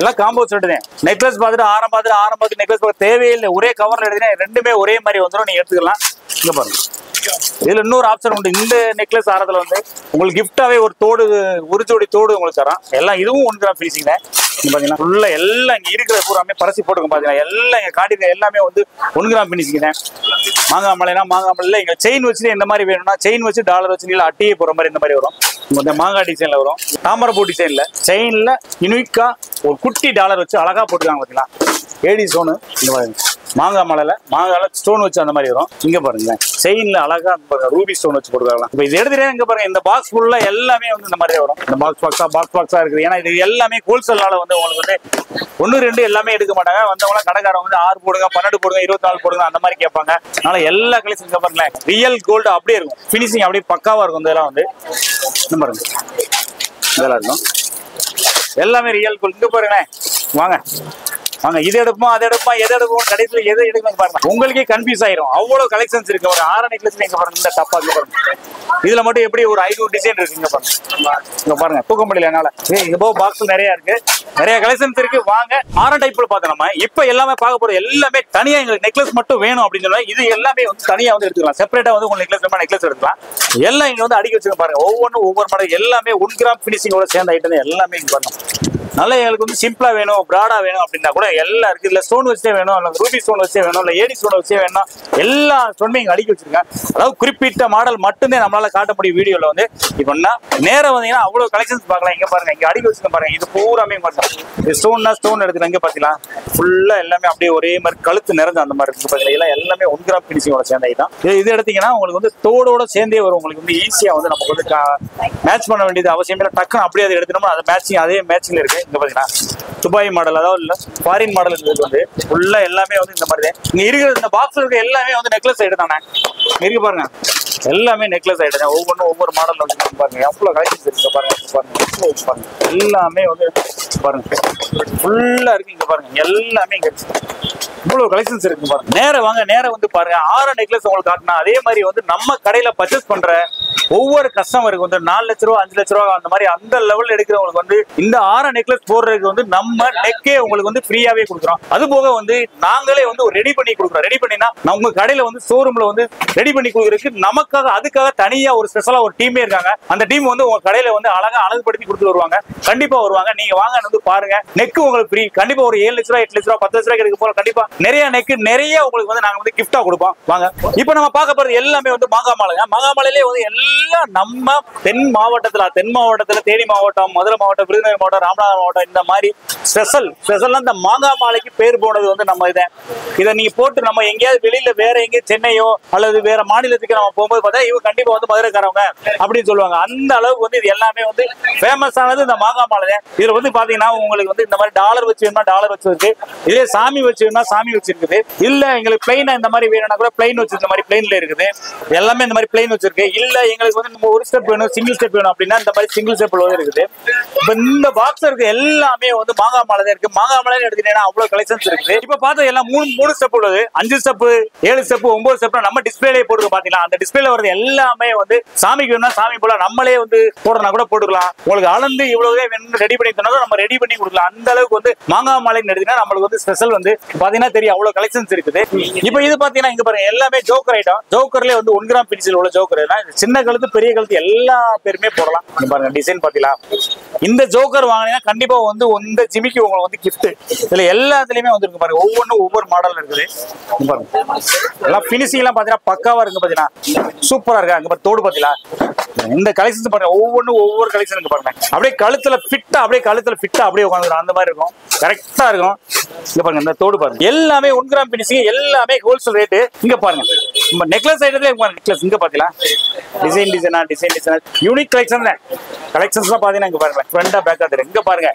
எல்லாம் காம்போ செட் தான். நெக்லஸ் பார்த்துட்டு ஆரம் பார்த்து நெக்லஸ் பார்க்க தேவையில்லை. ஒரே கவர்ல எடுத்தீங்கன்னா ரெண்டுமே ஒரே மாதிரி வந்துடும். நீங்க எடுத்துக்கலாம். இங்க பாருங்க இதுல இன்னொரு ஆப்ஷன் உண்டு. இந்த நெக்லஸ் ஆரத்துல வந்து உங்களுக்கு கிஃப்டாவே ஒரு தோடு, ஒரு ஜோடி தோடு உங்களுக்கு தரோம். எல்லாம் இதுவும் 1 கிராம் பினிஷிங் தான். பாத்தீங்கன்னா ஃபுல்லா எல்லாம் இங்க இருக்கிற பூராமே பரசி போட்டுக்க பாத்தீங்கன்னா எல்லாம் இங்க காட்டிருக்க எல்லாமே வந்து 1 கிராம் பினிஷிங் தான். மாங்காய் மலைனா மாங்காய் மலையில எங்க செயின் வச்சு இந்த மாதிரி வேணும்னா செயின் வச்சு டாலர் வச்சு நீல அட்டியே போற மாதிரி இந்த மாதிரி வரும். இந்த மாங்காய் டிசைன்ல வரும். தாமரைப்பூ டிசைன்ல செயின்ல யூனிக்கா ஒரு குட்டி டாலர் வச்சு அழகா போட்டுருக்காங்க பாத்தீங்களா. ஏடி ஸ்டோனு இந்த மாதிரி மாங்காய் மலையில மாங்கால ஸ்டோன் வச்சு அந்த மாதிரி வரும். இங்க பாருங்க செயின்ல அழகா ரூபி ஸ்டோன் வச்சு போட்டுருக்காங்க. இப்ப இது எடுத்துட்டே இங்க பாருங்க இந்த பாக்ஸ் ஃபுல்லா எல்லாமே வந்து இந்த மாதிரி வரும். இந்த பாக்ஸா இருக்குது. ஏன்னா இது எல்லாமே ஹோல்சேல்னால வந்து உங்களுக்கு வந்து 1 2 எல்லாமே எடுக்க மாட்டாங்க. வந்தவங்க கடைக்காரங்க வந்து 6 போடுங்க 12 போடுங்க 24 போடுங்க அந்த மாதிரி கேட்பாங்க. அதனால எல்லா கலெக்ஷன் இங்க பாருங்களேன் ரியல் கோல்டு அப்படியே இருக்கும். பினிஷிங் அப்படியே பக்காவா இருக்கும். இதெல்லாம் வந்து இந்த பாருங்க இதெல்லாம் இருக்கும். எல்லாமே ரியல் கோல்டு. இங்க பாருங்களேன் வாங்க வாங்க இது எடுப்போம் அது எடுப்போம் எது எடுப்போம் கடைசியில் எதை எடுக்கணும் பாருங்க. உங்களுக்கே கன்ஃபியூஸ் ஆயிரும். அவ்வளவு கலெக்ஷன்ஸ் இருக்கு. ஒரு 6 நெக்லஸ் இங்க பாருங்க. இந்த டப்பா இங்க பாருங்க. இதுல மட்டும் எப்படி ஒரு 500 டிசைன் இருக்கு. இங்க பாருங்க இங்க பாருங்க தூக்க முடியல என்னால. இங்க போக பாக்ஸ் நிறைய இருக்கு. நிறைய கலெக்ஷன்ஸ் இருக்கு. வாங்க 6 டைப்ல பார்த்தோம். நம்ம இப்ப எல்லாமே பார்க்க போறது எல்லாமே தனியா எங்களுக்கு நெக்லஸ் மட்டும் வேணும் அப்படின்னு சொன்னா இது எல்லாமே வந்து தனியா வந்து எடுத்துக்கலாம். செப்பரேட்டா வந்து உங்களுக்கு நெக்லஸ் எடுத்துக்கலாம். எல்லாம் இங்க வந்து அடிக்க வச்சுக்க பாருங்க. ஒவ்வொன்றும் ஒவ்வொரு மாடல் எல்லாமே 1 கிராம் பினிஷிங்கோட சேர்ந்த ஐட்டம் எல்லாமே இங்க பாருங்க. நல்லா எங்களுக்கு வந்து சிம்பிளா வேணும் பிராடா வேணும் அப்படின்னா கூட எல்லாம் இருக்கு. இல்ல ஸ்டோன் வச்சே வேணும், இல்ல ரூபி ஸ்டோன் வச்சே வேணும், இல்ல ஏடி ஸ்டோன் வச்சே வேணும், எல்லா ஸ்டோனுமே இங்க அடிக்க வச்சிருக்கேன். அதாவது குறிப்பிட்ட மாடல் மட்டும்தான் நம்மளால காட்ட முடியும் வீடியோல வந்து. இப்ப நேரம் வந்தீங்கன்னா அவ்வளவு கலெக்ஷன்ஸ் பார்க்கலாம். இங்க பாருங்க இங்க அடிக்க வச்சுக்க பாருங்க. இது பூராமே பாருங்க ஸ்டோன்னா ஸ்டோன் எடுத்துல இங்க பாத்தீங்களா ஃபுல்லா எல்லாமே அப்படியே ஒரே மாதிரி கழுத்து நிறைஞ்ச அந்த மாதிரி இருக்கு பாத்தீங்களா. எல்லாமே 1 கிராம் பினிஷிங்கோட சேர்ந்த ஐட்டம். இது எடுத்தீங்கன்னா உங்களுக்கு வந்து தோடோட சேர்ந்தே வரும். உங்களுக்கு வந்து ஈஸியா வந்து நமக்கு வந்து மேட்ச் பண்ண வேண்டியது அவசியம் இல்லை. டக்குன்னு அப்படியே அதை எடுத்துனோம்னா அது மேட்சிங் அதே மேட்சிங்ல இருக்கு. இங்க பாத்தீங்கன்னா துபாய் மாடல் அதாவது இல்ல ஃபாரின் மாடல் வந்து ஃபுல்லா எல்லாமே வந்து இந்த மாதிரி தான். இங்க இருக்கிற இந்த பாக்ஸ்ல இருக்க எல்லாமே வந்து நெக்லஸ் ஐட்டம் தானே. இருக்கு பாருங்க எல்லாமே நெக்லஸ் ஐட்டம் தான். ஒவ்வொன்றும் ஒவ்வொரு மாடல்ல வந்து பாருங்க எவ்வளவு கலெக்ஷன்ஸ் இருக்கு பாருங்க. எல்லாமே வந்து பாருங்க ஃபுல்லா இருக்கு. இங்க பாருங்க எல்லாமே இங்க இவ்வளவு கலெக்ஷன்ஸ் இருக்கு பாருங்க. நேரம் வாங்க நேரம் வந்து பாருங்க 6 நெக்லஸ் உங்களுக்கு காட்டினா அதே மாதிரி வந்து நம்ம கடையில பர்ச்சேஸ் பண்ற ஒவ்வொரு கஸ்டமருக்கு வந்து 4 லட்ச ரூபா 5 லட்ச ரூபா அந்த மாதிரி அந்த லெவல்ல எடுக்கிறவங்களுக்கு வந்து இந்த 6 நெக்லஸ் போடுறதுக்கு வந்து நம்ம நெக்கே உங்களுக்கு வந்து ஃப்ரீயாவே கொடுக்குறோம். அது போக வந்து நாங்களே வந்து ரெடி பண்ணி கொடுக்குறோம். ரெடி பண்ணினா உங்க கடையில வந்து ஷோரூம்ல வந்து ரெடி பண்ணி கொடுக்குறதுக்கு நமக்கு நமக்காக அதுக்காக தனியா ஒரு ஸ்பெஷலா ஒரு டீமே இருக்காங்க. அந்த டீம் வந்து உங்க கடையில வந்து அழகா அழகுபடுத்தி கொடுத்து வருவாங்க. கண்டிப்பா வருவாங்க, நீங்க வாங்க வந்து பாருங்க. நெக் உங்களுக்கு ஃப்ரீ. கண்டிப்பா ஒரு 7 லட்ச ரூபாய் 8 லட்ச ரூபாய் 10 லட்ச ரூபாய் கிடைக்க போற கண்டிப்பா நிறைய நெக் நிறைய உங்களுக்கு வந்து நாங்க வந்து கிஃப்டா கொடுப்போம். வாங்க இப்போ நம்ம பார்க்க போறது எல்லாமே வந்து மாங்காய் மாலைங்க. மாங்காய் மாலையிலே வந்து எல்லாம் நம்ம தென் மாவட்டத்துல தேனி மாவட்டம், மதுரை மாவட்டம், விருதுநகர் மாவட்டம், ராமநாதபுரம் மாவட்டம் இந்த மாதிரி ஸ்பெஷலா இந்த மாங்காய் மாலைக்கு பேர் போனது வந்து நம்ம இதை நீங்க போட்டு நம்ம எங்கேயாவது வெளியில வேற எங்கேயும் சென்னையோ அல்லது வேற மாநிலத்துக்கு நம்ம போகும்போது பார்த்தா இவங்க கண்டிப்பா வந்து மதுரைக்காரவங்க அப்படின்னு சொல்லுவாங்க. அந்த அளவுக்கு வந்து இது எல்லாமே வந்து ஃபேமஸ் ஆனது இந்த மாங்காய் மாலை. இதுல வந்து பாத்தீங்கன்னா உங்களுக்கு வந்து இந்த மாதிரி டாலர் வச்சு வேணும்னா டாலர் வச்சு இருக்கு, இதே சாமி வச்சு வேணும்னா சாமி வச்சிருக்குது, இல்ல எங்களுக்கு பிளைனா இந்த மாதிரி வேணும்னா கூட பிளைன் வச்சு இந்த மாதிரி பிளைன்ல இருக்குது. எல்லாமே இந்த மாதிரி பிளைன் வச்சிருக்கு. இல்ல எங்களுக்கு வந்து நம்ம ஒரு ஸ்டெப் வேணும் சிங்கிள் ஸ்டெப் வேணும் அப்படின்னா இந்த மாதிரி சிங்கிள் ஸ்டெப் இருக்குது. இப்ப இந்த பாக்ஸ் இருக்கு எல்லாமே வந்து மாங்காய் மாலை தான் இருக்கு. மாங்காய் மாலை எடுத்தீங்கன்னா அவ்வளவு கலெக்ஷன்ஸ் இருக்குது. இப்ப பார்த்தா எல்லாம் 3 ஸ்டெப் உள்ளது, 5 ஸ்டெப் 7 ஸ்டெப் 9 ஸ்டெப் நம்ம டிஸ்பிளேல போட்டு பாத்தீங்களா. அந்த டிஸ்பிளேல வரது எல்லாமே வந்து சாமிக்கு வேணும்னா சாமி போல நம்மளே வந்து போடுறனா கூட போட்டுக்கலாம். உங்களுக்கு அளந்து இவ்வளவு வேணும் ரெடி பண்ணி தரணும் நம்ம ரெடி பண்ணி கொடுக்கலாம். அந்த அளவுக்கு வந்து மாங்காய் மாலைன்னு எடுத்தீங்கன்னா நம்மளுக்கு வந்து ஸ்பெஷல் வந்து பாத்தீங்கன்னா தெரியும் அவ்வளவு கலெக்ஷன்ஸ் இருக்குது. இப்போ இது பாத்தீங்கன்னா இங்க பாருங்க எல்லாமே ஜோக்கர் ஐட்டம். ஜோக்கர்லயே வந்து 1 கிராம் பின்சில் உள்ள ஜோக்கர், சின்ன கழுத்து பெரிய கழுத்து எல்லா பேருமே போடலாம். பாருங்க டிசைன் பாத்தீங்களா. இந்த ஜோக்கர் வாங்கினா கண்டிப்பா வந்து இந்த ஜிமிக்கு உங்களுக்கு வந்து கிஃப்ட். இதுல எல்லாத்துலயுமே வந்து இருக்கு பாருங்க, ஒவ்வொன்றும் ஒவ்வொரு மாடல் இருக்குது. எல்லாம் பினிஷிங் எல்லாம் பாத்தீங்கன்னா பக்காவா இருக்கு. பாத்தீங்கன்னா சூப்பரா இருக்கு. அங்க தோடு பாத்தீங்களா. இந்த கலெக்ஷன் பாருங்க ஒவ்வொன்றும் ஒவ்வொரு கலெக்ஷன் இருக்கு பாருங்க. அப்படியே கழுத்துல ஃபிட்டா அப்படியே உட்காந்துரும் அந்த மாதிரி இருக்கும். கரெக்டா இருக்கும். இங்க பாருங்க இந்த தோடு பாருங்க எல்லாமே 1 கிராம் பினிஷிங் எல்லாமே ஹோல்சேல் ரேட்டு. இங்க பாருங்க நம்ம நெக்லஸ் ஐட்டத்துல நெக்லஸ் இங்க பாத்தீங்களா டிசைன் யூனிக் கலெக்ஷன் தான். கலெக்ஷன்ஸ் எல்லாம் பாத்தீங்கன்னா இங்க பாருங்க ஃப்ரண்டா பேக்கா தெரியும். இங்க பாருங்க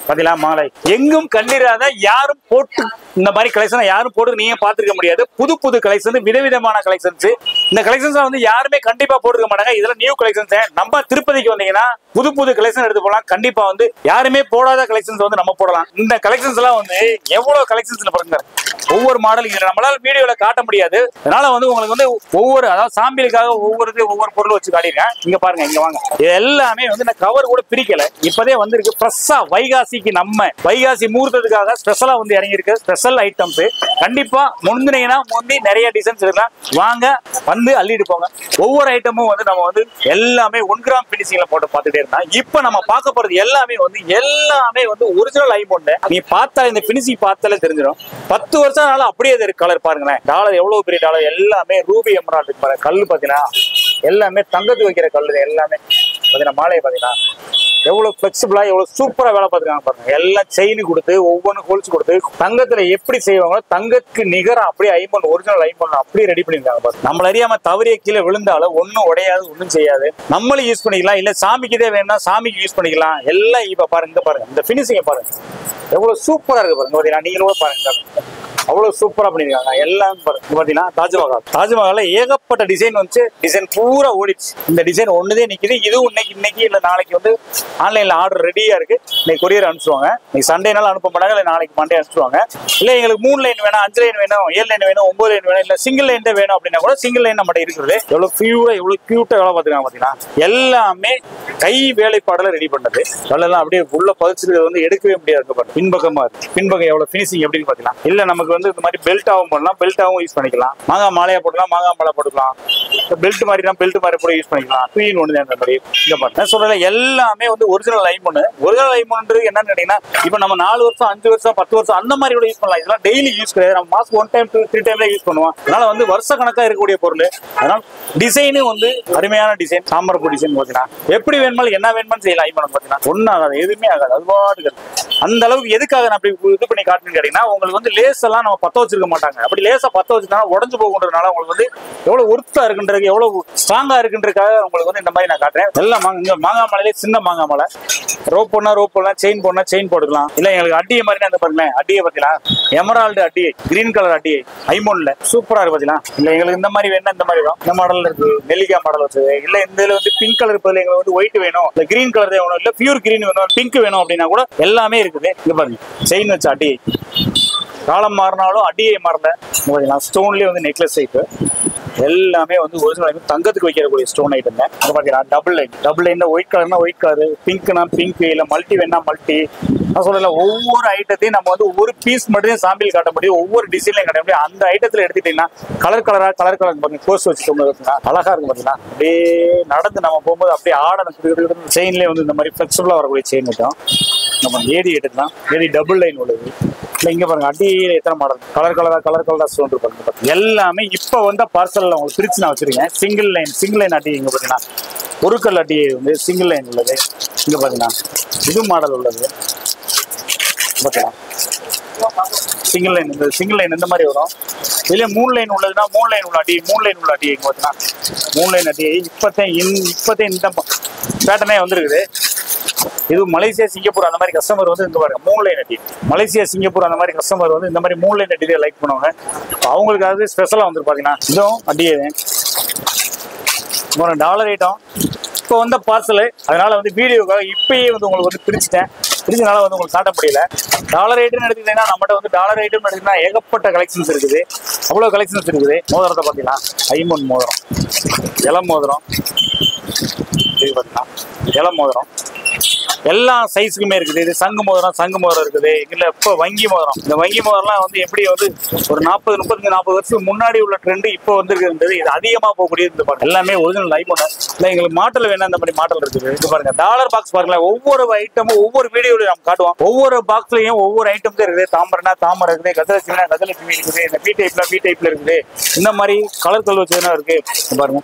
பாத்தீங்களா மாலை எங்கும் கண்டிராத யாரும் போட்டு இந்த மாதிரி கலெக்ஷன் யாரும் போட்டு நீங்க பாத்துருக்க முடியாது. புது கலெக்ஷன் விதவிதமான கலெக்ஷன்ஸ். இந்த கலெக்ஷன்ஸ் வந்து யாருமே கண்டிப்பா போட்டுக்க மாட்டாங்க. இதெல்லாம் நியூ கலெக்ஷன்ஸ். நம்ம திருப்பதிக்கு வந்தீங்கன்னா புது கலெக்ஷன் எடுத்து போலாம். கண்டிப்பா வந்து யாருமே போடாத கலெக்ஷன்ஸ் வந்து நம்ம போடலாம். இந்த கலெக்ஷன்ஸ் எல்லாம் வந்து எவ்வளவு கலெக்ஷன்ஸ் பாருங்க. ஒவ்வொரு மாடல் இதுல நம்மளால வீடியோல காட்ட முடியாது. அதனால வந்து உங்களுக்கு வந்து ஒவ்வொரு அதாவது சாம்பிளுக்காக ஒவ்வொரு பொருள் வச்சு காட்டிருக்கேன். இங்க பாருங்க இங்க வாங்க. இது எல்லாமே வந்து நான் கவர் கூட பிரிக்கல. இப்பதே வந்திருக்கு ஃப்ரெஷ்ஷா வைகாசிக்கு நம்ம வைகாசி முகூர்த்தத்துக்காக ஸ்பெஷலா வந்து இறங்கி இருக்கு ஸ்பெஷல் ஐட்டம்ஸ். கண்டிப்பா முந்தினீங்கன்னா முந்தி நிறைய டிசைன்ஸ் இருக்கலாம். வாங்க வந்து அள்ளிட்டு போங்க. ஒவ்வொரு ஐட்டமும் வந்து நம்ம வந்து எல்லாமே 1 கிராம் பினிஷிங்ல போட்டு பார்த்துட்டே இருந்தா. இப்ப நம்ம பார்க்க போறது எல்லாமே வந்து ஒரிஜினல் ஐமோன். நீ பார்த்தா இந்த பினிஷிங் பார்த்தாலே தெரிஞ்சிடும். 10 வருஷம் ஆனாலும் அப்படியே இருக்கு. கலர் பாருங்களேன். டாலர் எவ்வளவு பெரிய டாலர். எல்லாமே ரூபி எமரால்டு பாருங்க. கல்லு பாத்தீங்கன்னா எல்லாமே தங்கத்துக்கு வைக்கிற கல்லு. எல்லாமே பாத்தீங்கன்னா மாலையை பாத்தீங்கன்னா எவ்வளவு பிளெக்சிபிளா எவ்வளவு சூப்பரா வேலை பார்த்துருக்காங்க பாருங்க. எல்லாம் செயின் கொடுத்து ஒவ்வொன்றும் ஹோல்ஸ் கொடுத்து தங்கத்துல எப்படி செய்வாங்களோ தங்கத்துக்கு நிகரா அப்படியே ஐமோன் ஒரிஜினல் ஐமோன் அப்படியே ரெடி பண்ணிருக்காங்க பாருங்க. நம்மள அறியாம தவறிய கீழே விழுந்தாலும் ஒன்னும் உடையாது ஒன்னும் செய்யாது. நம்மளும் யூஸ் பண்ணிக்கலாம். இல்ல சாமிக்குதே வேணும்னா சாமிக்கு யூஸ் பண்ணிக்கலாம். எல்லாம் இப்ப பாருங்க பாருங்க இந்த பினிஷிங்க பாருங்க எவ்வளவு சூப்பரா இருக்கு பாருங்க. நீங்களும் கூட பாருங்க அவ்வளவு சூப்பரா பண்ணிருக்காங்க. எல்லாம் பாத்தீங்கன்னா தாஜ்மஹால்ல ஏகப்பட்ட டிசைன் வந்து டிசைன் பூரா ஓடிச்சு. இந்த டிசைன் ஒண்ணுதே நிக்குது. இதுவும் இன்னைக்கு இல்ல நாளைக்கு வந்து ஆன்லைன்ல ஆர்டர் ரெடியா இருக்கு. இன்னைக்கு கொரியர் அனுப்பிச்சுவாங்க. இன்னைக்கு சண்டேனால அனுப்ப மாட்டாங்க. இல்ல நாளைக்கு மண்டே அனுப்பிச்சுவாங்க. இல்ல எங்களுக்கு 3 லைன் வேணும் 5 லைன் வேணும் 7 லைன் வேணும் 9 லைன் வேணும் இல்ல சிங்கிள் லைன் தான் வேணும் அப்படின்னா கூட சிங்கிள் லைன் நம்மகிட்ட இருக்குது. எவ்வளவு கியூட்டா வேலை பார்த்துருக்காங்க பாத்தீங்கன்னா. எல்லாமே கை வேலைப்பாடுல ரெடி பண்ணது. அதெல்லாம் அப்படியே உள்ள பதிச்சிருக்கிறது வந்து எடுக்கவே முடியாது. பின்பக்கமா இருக்கு. பின்பக்கம் எவ்வளவு பினிஷிங் எப்படின்னு பாத்தீங்கன்னா. இல்ல நமக்கு வந்து இந்த மாதிரி பெல்ட்டாவும் போடலாம். பெல்ட்டாவும் யூஸ் பண்ணிக்கலாம். மாங்காய் மாலையா போடலாம். மாங்காய் மாலை போட்டுக்கலாம். பெல்ட் மாதிரி கூட யூஸ் பண்ணிக்கலாம். க்ளீன் ஒன்று அந்த மாதிரி. இந்த மாதிரி சொல்றேன் எல்லாமே வந்து ஒரிஜினல் ஐமோன். ஒரிஜினல் ஐமோன்றது என்னன்னு கேட்டீங்கன்னா இப்ப நம்ம 4 வருஷம் 5 வருஷம் 10 வருஷம் அந்த மாதிரி கூட யூஸ் பண்ணலாம். இதெல்லாம் டெய்லி யூஸ் கிடையாது. நம்ம மாசம் 1 டைம் 2 3 டைம்ல யூஸ் பண்ணுவோம். அதனால வந்து வருஷ கணக்கா இருக்கக்கூடிய பொருள். அதனால டிசைனும் வந்து அருமையான டிசைன். சாம்பரப்பு டிசைன் பாத்தீங்கன்னா எப்படி வேணுமாலும் என்ன வேணுமாலும் செய்யலாம். ஐமோன் பாத்தீங்கன்னா ஒன்னும் ஆகாது எதுவுமே ஆகாது. அது பாட்டுக்கு அந்த அளவுக்கு எதுக்காக நான் அப்படி இது பண்ணி காட்டுன்னு கேட்டீங்கன்னா உங்களுக்கு வந்து லேஸ் எல்லாம் நம்ம பத்த வச்சிருக்க மாட்டாங்க. அப்படி லேசா பத்த வச்சுட்டா உடஞ்சு போகுன்றதுனால உங்களுக்கு வந்து எவ்வளவு ஒர்த்தா இருக்குன்றது எவ்வளவு ஸ்ட்ராங்கா இருக்குன்றதுக்காக உங்களுக்கு வந்து இந்த மாதிரி நான் காட்டுறேன். எல்லாம் இங்க மாங்காய் மாலையிலே சின்ன மாங்காய் மாலை. ரோப் போடலாம் செயின் போட்டுக்கலாம். இல்ல எங்களுக்கு அட்டியை மாதிரி அந்த பாருங்களேன். அட்டியை பாத்தீங்களா எமரால்டு அட்டியை கிரீன் கலர் அட்டியை ஐமோன்ல சூப்பரா இருக்கு பாத்தீங்களா. இல்ல எங்களுக்கு இந்த மாதிரி வேணும் இந்த மாதிரி வரும். இந்த மாடல் இருக்கு. நெல்லிக்காய் மாடல் வச்சது. இல்ல இந்த இதுல வந்து பிங்க் கலர் பதில் எங்களுக்கு வந்து ஒயிட் வேணும். இல்ல கிரீன் கலர் வேணும். இல்ல பியூர் கிரீன் வேணும். பிங்க் வேணும் அப்படின்னா கூட எல்லாமே இருக்குது. இங்க பாருங்க செயின் வச்ச அட்டியை. காலம் மாறினாலும் அடியை மாறல. ஸ்டோன்லயே வந்து நெக்லஸ் டைப் எல்லாமே வந்து ஒரிஜினல் தங்கத்துக்கு வைக்கக்கூடிய ஸ்டோன் ஐட்டம் தான். அது பாத்தீங்கன்னா டபுள் லைன் ஒயிட் கலர்னா ஒயிட் கலர், பிங்க்னா பிங்க், இல்ல மல்டி வேணா மல்டி. நான் சொல்லல, ஒவ்வொரு ஐட்டத்தையும் நம்ம வந்து ஒரு பீஸ் மட்டும் சாம்பிள் காட்ட முடியும், ஒவ்வொரு டிசைன்லையும் காட்ட முடியும். அந்த ஐட்டத்துல எடுத்துட்டீங்கன்னா கலர் கலர் பாத்தீங்கன்னா கோர்ஸ் வச்சுக்கோங்க, அழகா இருக்கும் பாத்தீங்கன்னா. அப்படியே நடந்து நம்ம போகும்போது அப்படியே ஆடணும். செயின்லேயே வந்து இந்த மாதிரி ஃபிளெக்சிபிளா வரக்கூடிய செயின் ஐட்டம். நம்ம ஏடி எடுக்கலாம், ஏடி டபுள் லைன் உள்ளது. இல்லை இங்க பாருங்க, அடியில எத்தனை மாடல் கலர் கலரா ஸ்டோன் இருக்கு. எல்லாமே இப்ப வந்த பார்சல்ல உங்களுக்கு பிரிச்சு நான் வச்சிருக்கேன். சிங்கிள் லைன் அடி இங்க பாத்தீங்கன்னா ஒரு கல் அடி வந்து சிங்கிள் லைன் உள்ளது. இங்க பாத்தீங்கன்னா இது மாடல் உள்ளது பாத்தீங்கன்னா சிங்கிள் லைன் இந்த மாதிரி வரும். இதுல 3 லைன் உள்ளதுன்னா 3 லைன் உள்ள அடி, 3 லைன் உள்ள அடி இங்க பாத்தீங்கன்னா 3 லைன் அடி. இப்பத்தே இந்த பேட்டர்னே வந்துருக்குது. இது மலேசியா சிங்கப்பூர் அந்த மாதிரி கஸ்டமர் வந்து இங்க பாருங்க 3 லைன் அடி. மலேசியா சிங்கப்பூர் அந்த மாதிரி கஸ்டமர் வந்து இந்த மாதிரி 3 லைன் அடி லைக் பண்ணுவாங்க. அவங்களுக்கு அது ஸ்பெஷலா வந்து பாத்தீங்கன்னா இதுவும் அடியே டாலர் ஐட்டம் இப்போ வந்த பார்சல். அதனால வந்து வீடியோக்காக இப்பயே வந்து உங்களுக்கு வந்து பிரிச்சனால வந்து உங்களுக்கு காட்ட முடியல. டாலர் ஐட்டம் எடுத்துக்கிட்டீங்கன்னா நம்மகிட்ட வந்து டாலர் ஐட்டம் எடுத்தீங்கன்னா ஏகப்பட்ட கலெக்ஷன்ஸ் இருக்குது, அவ்வளவு கலெக்ஷன்ஸ் இருக்குது. மோதிரத்தை பார்த்தீங்கன்னா ஐமோன் மோதிரம், இளம் மோதிரம், இது பார்த்தீங்கன்னா இளம் மோதிரம் எல்லா சைஸுக்குமே இருக்குது. இது சங்கு மோதிரம் இருக்குது. இல்ல இப்போ வங்கி மோதிரம், இந்த வங்கி மோதிரம்லாம் வந்து எப்படி வந்து ஒரு 40 வருஷம் முன்னாடி உள்ள ட்ரெண்ட் இப்போ வந்துருக்குது. இது அதிகமா போகக்கூடியது. இந்த பாருங்க எல்லாமே ஒரிஜினல் ஐமோன். இல்லை எங்களுக்கு மாடல் வேணா இந்த மாதிரி மாடல் இருக்குது. இது பாருங்க டாலர் பாக்ஸ் பாருங்களேன். ஒவ்வொரு ஐட்டமும் ஒவ்வொரு வீடியோல நம்ம காட்டுவோம். ஒவ்வொரு பாக்ஸ்லயும் ஒவ்வொரு ஐட்டம் இருக்குது. தாமரை இருக்குது, கதலட்சுமி இருக்குது, இந்த பி டைப்ல இருக்குது. இந்த மாதிரி கலர் கல் வச்சதுனா இருக்கு பாருங்க.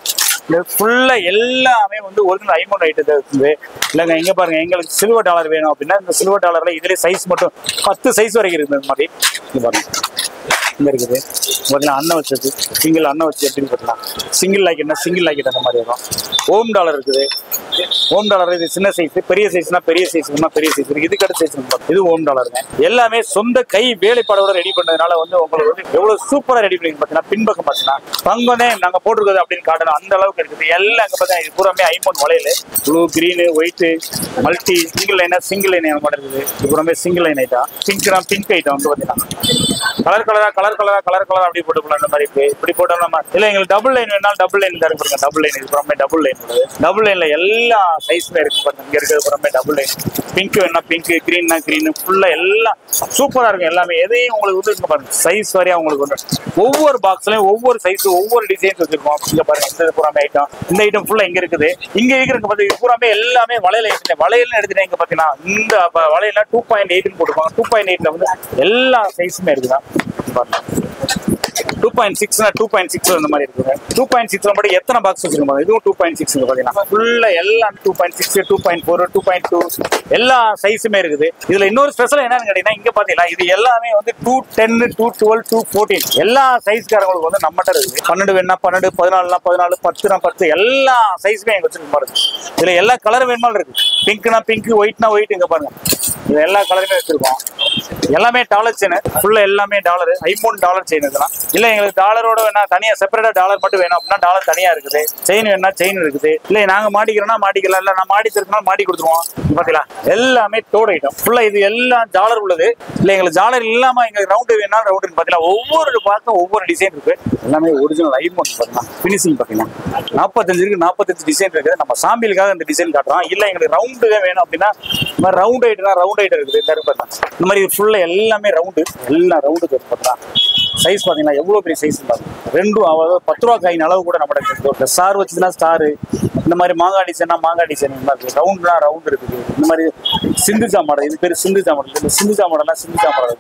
ஃபுல்லா எல்லாமே வந்து ஒரிஜினல் ஐமோன் ஐட்டத்தை இருக்குது. இல்லைங்க இங்க பாருங்க, எங்களுக்கு சில்வர் டாலர் வேணும் அப்படின்னா இந்த சில்வர் டாலர்ல இதுல சைஸ் மட்டும் 10 சைஸ் வரைக்கும் இருக்குது. இந்த மாதிரி இங்க பாருங்க, இங்க இருக்குது பார்த்தீங்கன்னா அண்ணன் வச்சது, சிங்கிள் அண்ணன் வச்சு எப்படின்னு பார்த்தீங்கன்னா சிங்கிள் லாக்கெட் அந்த மாதிரி வரும். ஓம் டாலர் இருக்குது. ஓம் டாலர் இது சின்ன சைஸ், பெரிய சைஸ்னா பெரிய சைஸ் இருக்கு. இது கட்ட சைஸ் இது ஓம் டாலருங்க. எல்லாமே சொந்த கை வேலைப்பாடோட ரெடி பண்ணதுனால வந்து உங்களுக்கு வந்து எவ்வளவு சூப்பரா ரெடி பண்ணி பார்த்தீங்கன்னா பின்பக்கம் பார்த்தீங்கன்னா தங்கமே நாங்க போட்டிருக்கிறது அப்படின்னு காட்டணும், அந்த அளவுக்கு இருக்குது. எல்லாம் அங்க பார்த்தீங்கன்னா இது பூராமே ஐமோன் வளையல், blue, green, white, multi, single line மாதிரி இருக்குது. இது பூராமே single line item. Pink item வந்து பார்த்தீங்கன்னா கலர் கலரா அப்படி போட்டுக்கலாம். அந்த மாதிரி இருக்கு. இப்படி போட்டோம் நம்ம. இல்ல எங்களுக்கு டபுள் லைன் வேணாலும் டபுள் லைன் தான் இருக்கு. டபுள் லைன் இது பூராமே டபுள் லைன் உள்ளது. டபுள் லைன்ல எல்லா சைஸ்மே இருக்கு பாருங்க. இங்க இருக்கிறது பூராமே டபுள் லைன். பிங்க் வேணா பிங்க், கிரீன்னா கிரீன், ஃபுல்லா எல்லாம் சூப்பரா இருக்கும். எல்லாமே எதையும் உங்களுக்கு வந்து இங்க பாருங்க சைஸ் வரையா உங்களுக்கு வந்து ஒவ்வொரு பாக்ஸ்லயும் ஒவ்வொரு சைஸ் ஒவ்வொரு டிசைன்ஸ் வச்சிருக்கோம். இங்க பாருங்க இந்த பூராமே ஐட்டம், இந்த ஐட்டம் ஃபுல்லா இங்க இருக்குது. இங்க இருக்கிற பாத்தீங்கன்னா பூராமே எல்லாமே வளையல் எடுத்துட்டேன். இங்க பாத்தீங்கன்னா இந்த வளையல்ல 2.8 போட்டுப்பாங்க. 2.8ல வந்து எல்லா சைஸுமே இருக்குதான். 2.6 2.6 அந்த மாதிரி இருக்குது. 2.6 மட்டும் எத்தனை பாக்ஸ் வச்சிருக்கோம். இதுவும் 2.6 பாத்தீங்கன்னா ஃபுல்லா எல்லாம் 2.6, 2.4, 2.2 எல்லா சைஸுமே இருக்குது. இதுல இன்னொரு ஸ்பெஷல் என்னன்னு கேட்டீங்கன்னா இங்க பாத்தீங்கன்னா இது எல்லாமே வந்து 210, 212, 214 எல்லா சைஸ்காரங்களுக்கு வந்து நம்மகிட்ட இருக்குது. 12 வேணா 12, 14 10 எல்லா சைஸுமே எங்க வச்சிருக்க பாருங்க. இதுல எல்லா கலர் வேணுமாலும் இருக்கு. பிங்க்னா பிங்க், ஒயிட்னா ஒயிட். இங்க பாருங்க இது எல்லா கலருமே வச்சிருக்கோம். எல்லாமே டாலர் செயின், ஃபுல்லா எல்லாமே டாலர், ஐமோன் டாலர் செயின். இதெல்லாம் இல்ல எங்களுக்கு டாலரோட வேணா தனியா செப்பரேட்டா டாலர் மட்டும் வேணும் அப்படின்னா டாலர் தனியா இருக்குது. செயின் வேணா செயின் இருக்குது. இல்ல நாங்க மாட்டிக்கிறோம்னா மாட்டிக்கலாம், இல்ல நான் மாட்டி தருக்கணும் மாட்டி கொடுத்துருவோம். பாத்தீங்களா எல்லாமே தோடு ஐட்டம் ஃபுல்லா. இது எல்லாம் டாலர் உள்ளது. இல்ல எங்களுக்கு டாலர் இல்லாம எங்களுக்கு ரவுண்டு வேணா ரவுண்டு பாத்தீங்களா ஒவ்வொரு பார்த்தும் ஒவ்வொரு டிசைன் இருக்கு. எல்லாமே ஒரிஜினல் ஐமோன் பாத்தீங்கன்னா பினிஷிங் பாத்தீங்கன்னா 45 இருக்கு, 45 டிசைன் இருக்குது. நம்ம சாம்பிளுக்காக இந்த டிசைன் காட்டுறோம். இல்ல எங்களுக்கு ரவுண்டு வேணும் அப்படின்னா ரவுண்ட் ஐட்டம் இருக்குது. இந்த மாதிரி ஃபுல்லா எல்லாமே ரவுண்டு, எல்லாம் ரவுண்டு பார்த்தா சைஸ் பாத்தீங்கன்னா எவ்வளவு பெரிய சைஸ் ரெண்டும் 10 ரூபா காயின் அளவு கூட நம்ம ஸ்டார் வச்சுன்னா ஸ்டாரு, இந்த மாதிரி மாங்காய் டிசைன் ரவுண்ட்னா ரவுண்ட் இருக்குது. இந்த மாதிரி சிந்துஜா மாடல், இது பேர் சிந்துஜா மாடல். சிந்துஜா மாடல்னா சிந்துஜா மாடல்